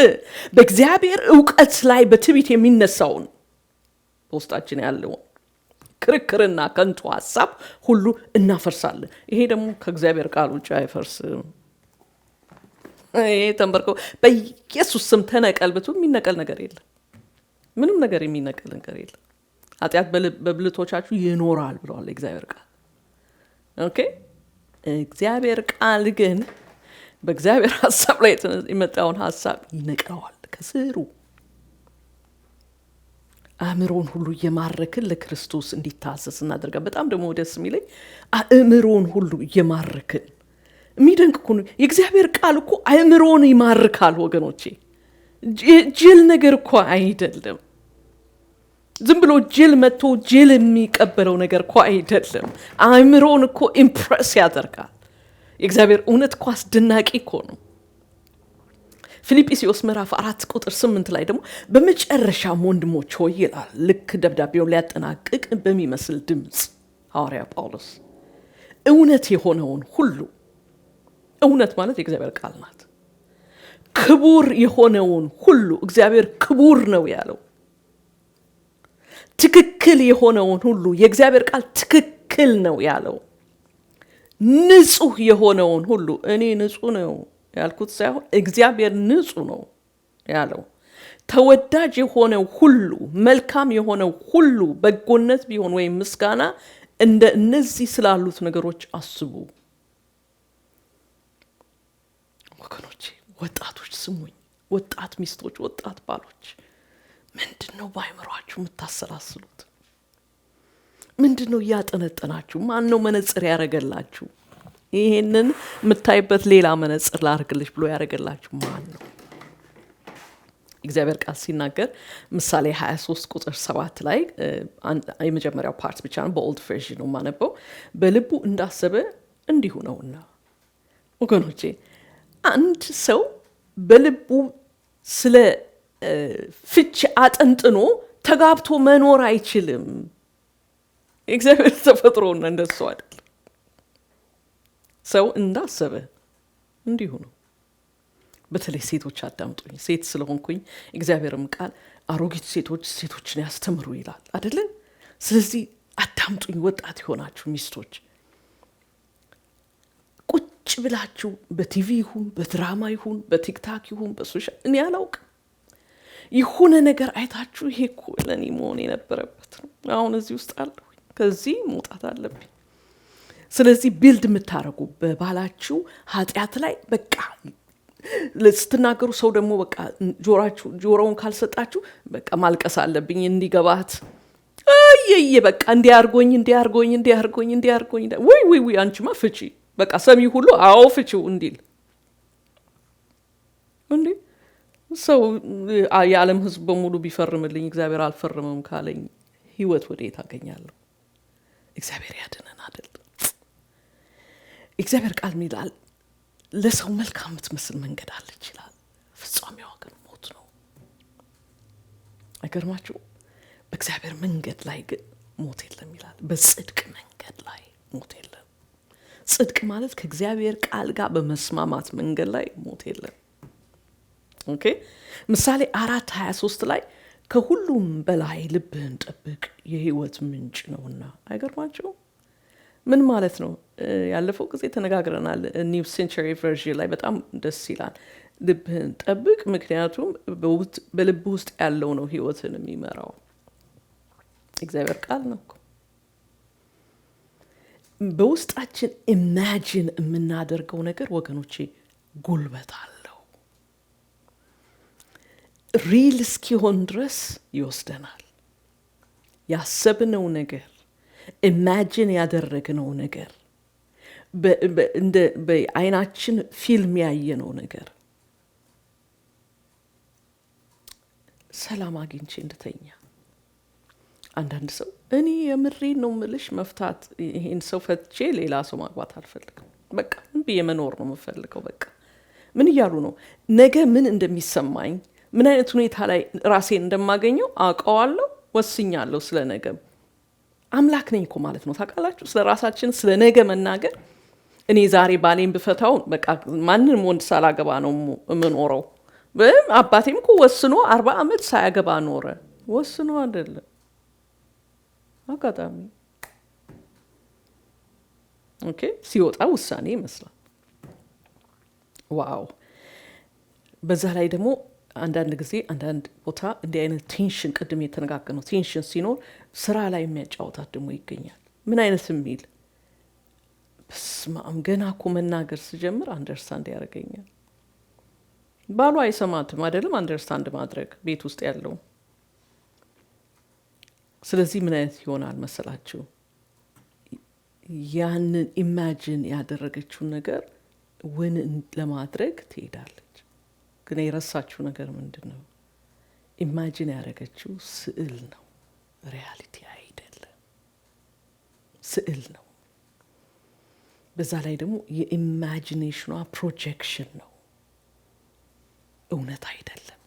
በእግዚአብሔር ዕውቀት ላይ በትዕቢት የሚነሳውን በውስጣችን ያለው ክርክርና ከንቱ ሐሳብ ሁሉ እናፈርሳለን ይሄ ደግሞ ከእግዚአብሔር ቃል ውጭ አይፈርስም ይሄ ተንበርኮ በኢየሱስ ስም ተነቀል ብቱ የሚነቀል ነገር የለም ምንም ነገር የሚነቀል ነገር የለም ኃጢአት በብልቶቻችሁ ይኖራል ብሏል እግዚአብሔር ቃል ኦኬ እግዚአብሔር ቃል ግን በእግዚአብሔር ሐሳብ ላይ የመጣውን ሐሳብ ይነቅረዋል ከስሩ አእምሮን ሁሉ እየማረክን ለክርስቶስ እንዲታዘዝ እናደርጋለን በጣም ደግሞ ደስ የሚለኝ አእምሮን ሁሉ እየማረክን የሚደንቅ እኮ ነው የእግዚአብሔር ቃል እኮ አእምሮን ይማርካል ወገኖቼ ጅል ነገር እኮ አይደለም ዝም ብሎ ጅል መጥቶ ጅል የሚቀበለው ነገር እኮ አይደለም አእምሮን እኮ ኢምፕረስ ያደርጋል የእግዚአብሔር እውነት እኮ አስደናቂ እኮ ነው ፊልጵስዩስ ምዕራፍ 4 ቁጥር 8 ላይ ደግሞ በመጨረሻም ወንድሞች ሆይ ይላል ልክ ደብዳቤውን ሊያጠናቅቅ በሚመስል ድምጽ ሐዋርያ ጳውሎስ እውነት የሆነውን ሁሉ እውነት ማለት የእግዚአብሔር ቃል ናት ክቡር የሆነውን ሁሉ እግዚአብሔር ክቡር ነው ያለው ትክክል የሆነውን ሁሉ የእግዚአብሔር ቃል ትክክል ነው ያለው ንጹህ የሆነውን ሁሉ እኔ ንጹህ ነው ያልኩት ሳይሆን እግዚአብሔር ንጹህ ነው ያለው ተወዳጅ የሆነው ሁሉ መልካም የሆነው ሁሉ በጎነት ቢሆን ወይም ምስጋና እንደ እነዚህ ስላሉት ነገሮች አስቡ። ወገኖቼ ወጣቶች ስሙኝ፣ ወጣት ሚስቶች፣ ወጣት ባሎች ምንድነው በአይምሯችሁ የምታሰላስሉት? ምንድነው ያጠነጠናችሁ? ማን ነው መነጽር ያረጋላችሁ? ይሄንን የምታይበት ሌላ መነጽር ላርግልሽ ብሎ ያረጋላችሁ ማን ነው? እግዚአብሔር ቃል ሲናገር ምሳሌ 23 ቁጥር 7 ላይ የመጀመሪያው ፓርት ብቻ ነው፣ በኦልድ ቨርዥን ነው ማነበው። በልቡ እንዳሰበ እንዲሁ ነውና። ወገኖቼ አንድ ሰው በልቡ ስለ ፍቺ አጠንጥኖ ተጋብቶ መኖር አይችልም። እግዚአብሔር ተፈጥሮና እንደሱ አይደል። ሰው እንዳሰበ እንዲሁ ነው። በተለይ ሴቶች አዳምጡኝ፣ ሴት ስለሆንኩኝ እግዚአብሔርም ቃል አሮጊት ሴቶች ሴቶችን ያስተምሩ ይላል አይደለ? ስለዚህ አዳምጡኝ ወጣት የሆናችሁ ሚስቶች፣ ቁጭ ብላችሁ በቲቪ ይሁን በድራማ ይሁን በቲክታክ ይሁን በሶሻል እኔ አላውቅም የሆነ ነገር አይታችሁ ይሄ እኮ ለኔ መሆን የነበረበት ነው፣ አሁን እዚህ ውስጥ አለሁ፣ ከዚህ መውጣት አለብኝ። ስለዚህ ቢልድ የምታረጉ በባላችሁ ኃጢአት ላይ በቃ ስትናገሩ ሰው ደግሞ በቃ ጆሮውን ካልሰጣችሁ በቃ ማልቀስ አለብኝ እንዲገባት አየየ በቃ እንዲያርጎኝ ወይ አንቺማ ፍቺ በቃ ሰሚ ሁሉ አዎ ፍቺው እንዲል እንዴ ሰው የዓለም ሕዝብ በሙሉ ቢፈርምልኝ እግዚአብሔር አልፈርምም ካለኝ ህይወት ወዴት አገኛለሁ? እግዚአብሔር ያድነን አይደል? እግዚአብሔር ቃል ይላል ለሰው መልካም የምትመስል መንገድ አለች ይላል፣ ፍጻሜዋ ግን ሞት ነው። አይገርማችሁ? በእግዚአብሔር መንገድ ላይ ግን ሞት የለም ይላል። በጽድቅ መንገድ ላይ ሞት የለም። ጽድቅ ማለት ከእግዚአብሔር ቃል ጋር በመስማማት መንገድ ላይ ሞት የለም። ኦኬ ምሳሌ 4:23 ላይ ከሁሉም በላይ ልብህን ጠብቅ የህይወት ምንጭ ነውና። አይገርማችሁ? ምን ማለት ነው? ያለፈው ጊዜ ተነጋግረናል። ኒው ሴንቸሪ ቨርዥን ላይ በጣም ደስ ይላል። ልብህን ጠብቅ ምክንያቱም በልብ ውስጥ ያለው ነው ህይወትን የሚመራው። እግዚአብሔር ቃል ነው። በውስጣችን ኢማጂን የምናደርገው ነገር ወገኖቼ ጉልበት አለው። ሪል እስኪሆን ድረስ ይወስደናል። ያሰብነው ነገር ኢማጂን ያደረግነው ነገር በአይናችን ፊልም ያየነው ነገር ሰላም አግኝቼ እንድተኛ። አንዳንድ ሰው እኔ የምሬን ነው ምልሽ መፍታት ይሄን ሰው ፈትቼ ሌላ ሰው ማግባት አልፈልግም፣ በቃ ምን ብዬ መኖር ነው የምፈልገው። በቃ ምን እያሉ ነው? ነገ ምን እንደሚሰማኝ ምን አይነት ሁኔታ ላይ ራሴን እንደማገኘው አውቀዋለሁ፣ ወስኛለሁ። ስለ ነገ አምላክ ነኝ እኮ ማለት ነው። ታውቃላችሁ? ስለ ራሳችን ስለ ነገ መናገር። እኔ ዛሬ ባሌን ብፈታው በቃ ማንንም ወንድ ሳላገባ ነው የምኖረው። አባቴም እኮ ወስኖ 40 ዓመት ሳያገባ ኖረ። ወስኖ አይደለም አጋጣሚ። ኦኬ ሲወጣ ውሳኔ ይመስላል። ዋው! በዛ ላይ ደግሞ አንዳንድ ጊዜ አንዳንድ ቦታ እንዲህ አይነት ቴንሽን፣ ቅድም የተነጋገርነው ቴንሽን ሲኖር ስራ ላይ የሚያጫወታት ደግሞ ይገኛል። ምን አይነት የሚል በስማም ገና እኮ መናገር ስጀምር አንደርስታንድ ያደርገኛል። ባሉ አይሰማትም አይደለም አንደርስታንድ ማድረግ ቤት ውስጥ ያለው። ስለዚህ ምን አይነት ይሆናል መሰላችሁ? ያንን ኢማጂን ያደረገችውን ነገር ውን ለማድረግ ትሄዳለች። ግን የረሳችው ነገር ምንድን ነው? ኢማጂን ያደረገችው ስዕል ነው፣ ሪያሊቲ አይደለም። ስዕል ነው። በዛ ላይ ደግሞ የኢማጂኔሽኗ ፕሮጀክሽን ነው፣ እውነት አይደለም።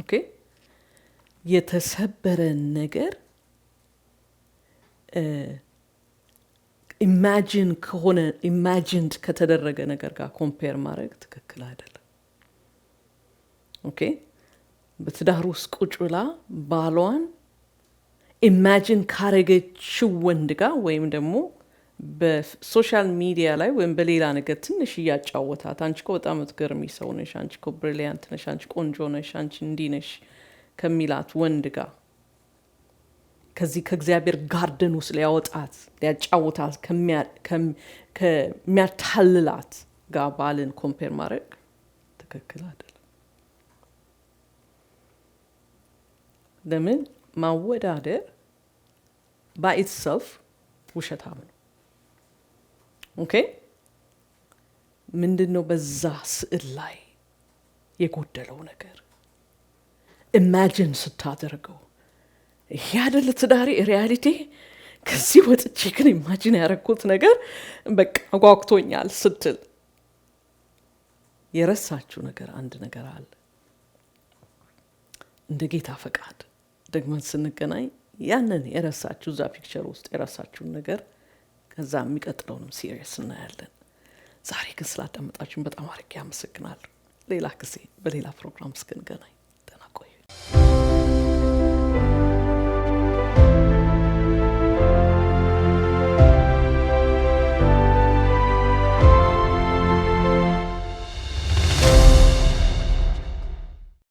ኦኬ የተሰበረ ነገር ኢማጂን ከሆነ ኢማጂንድ ከተደረገ ነገር ጋር ኮምፔር ማድረግ ትክክል አይደለም። ኦኬ በትዳር ውስጥ ቁጭ ብላ ባሏን ኢማጂን ካረገችው ወንድ ጋር ወይም ደግሞ በሶሻል ሚዲያ ላይ ወይም በሌላ ነገር ትንሽ እያጫወታት አንቺ እኮ በጣም የምትገርሚ ሰው ነሽ፣ አንቺ እኮ ብሪሊያንት ነሽ፣ አንቺ ቆንጆ ነሽ፣ አንቺ እንዲህ ነሽ ከሚላት ወንድ ጋር ከዚህ ከእግዚአብሔር ጋርደን ውስጥ ሊያወጣት ሊያጫውታት ከሚያታልላት ጋር ባልን ኮምፔር ማድረግ ትክክል አይደለም። ለምን ማወዳደር ባይትሰልፍ ውሸታም ነው። ኦኬ ምንድነው በዛ ስዕል ላይ የጎደለው ነገር? ኢማጂን ስታደርገው ይሄ አይደል ትዳሬ ሪያሊቲ፣ ከዚህ ወጥቼ ግን ኢማጂን ያደረኩት ነገር በቃ አጓግቶኛል ስትል የረሳችሁ ነገር አንድ ነገር አለ። እንደ ጌታ ፈቃድ ደግመን ስንገናኝ ያንን የረሳችሁ እዛ ፒክቸር ውስጥ የረሳችሁን ነገር ከዛ የሚቀጥለውንም ሲሪየስ እናያለን። ዛሬ ግን ስላዳመጣችሁን በጣም አድርጌ አመሰግናለሁ። ሌላ ጊዜ በሌላ ፕሮግራም እስክንገናኝ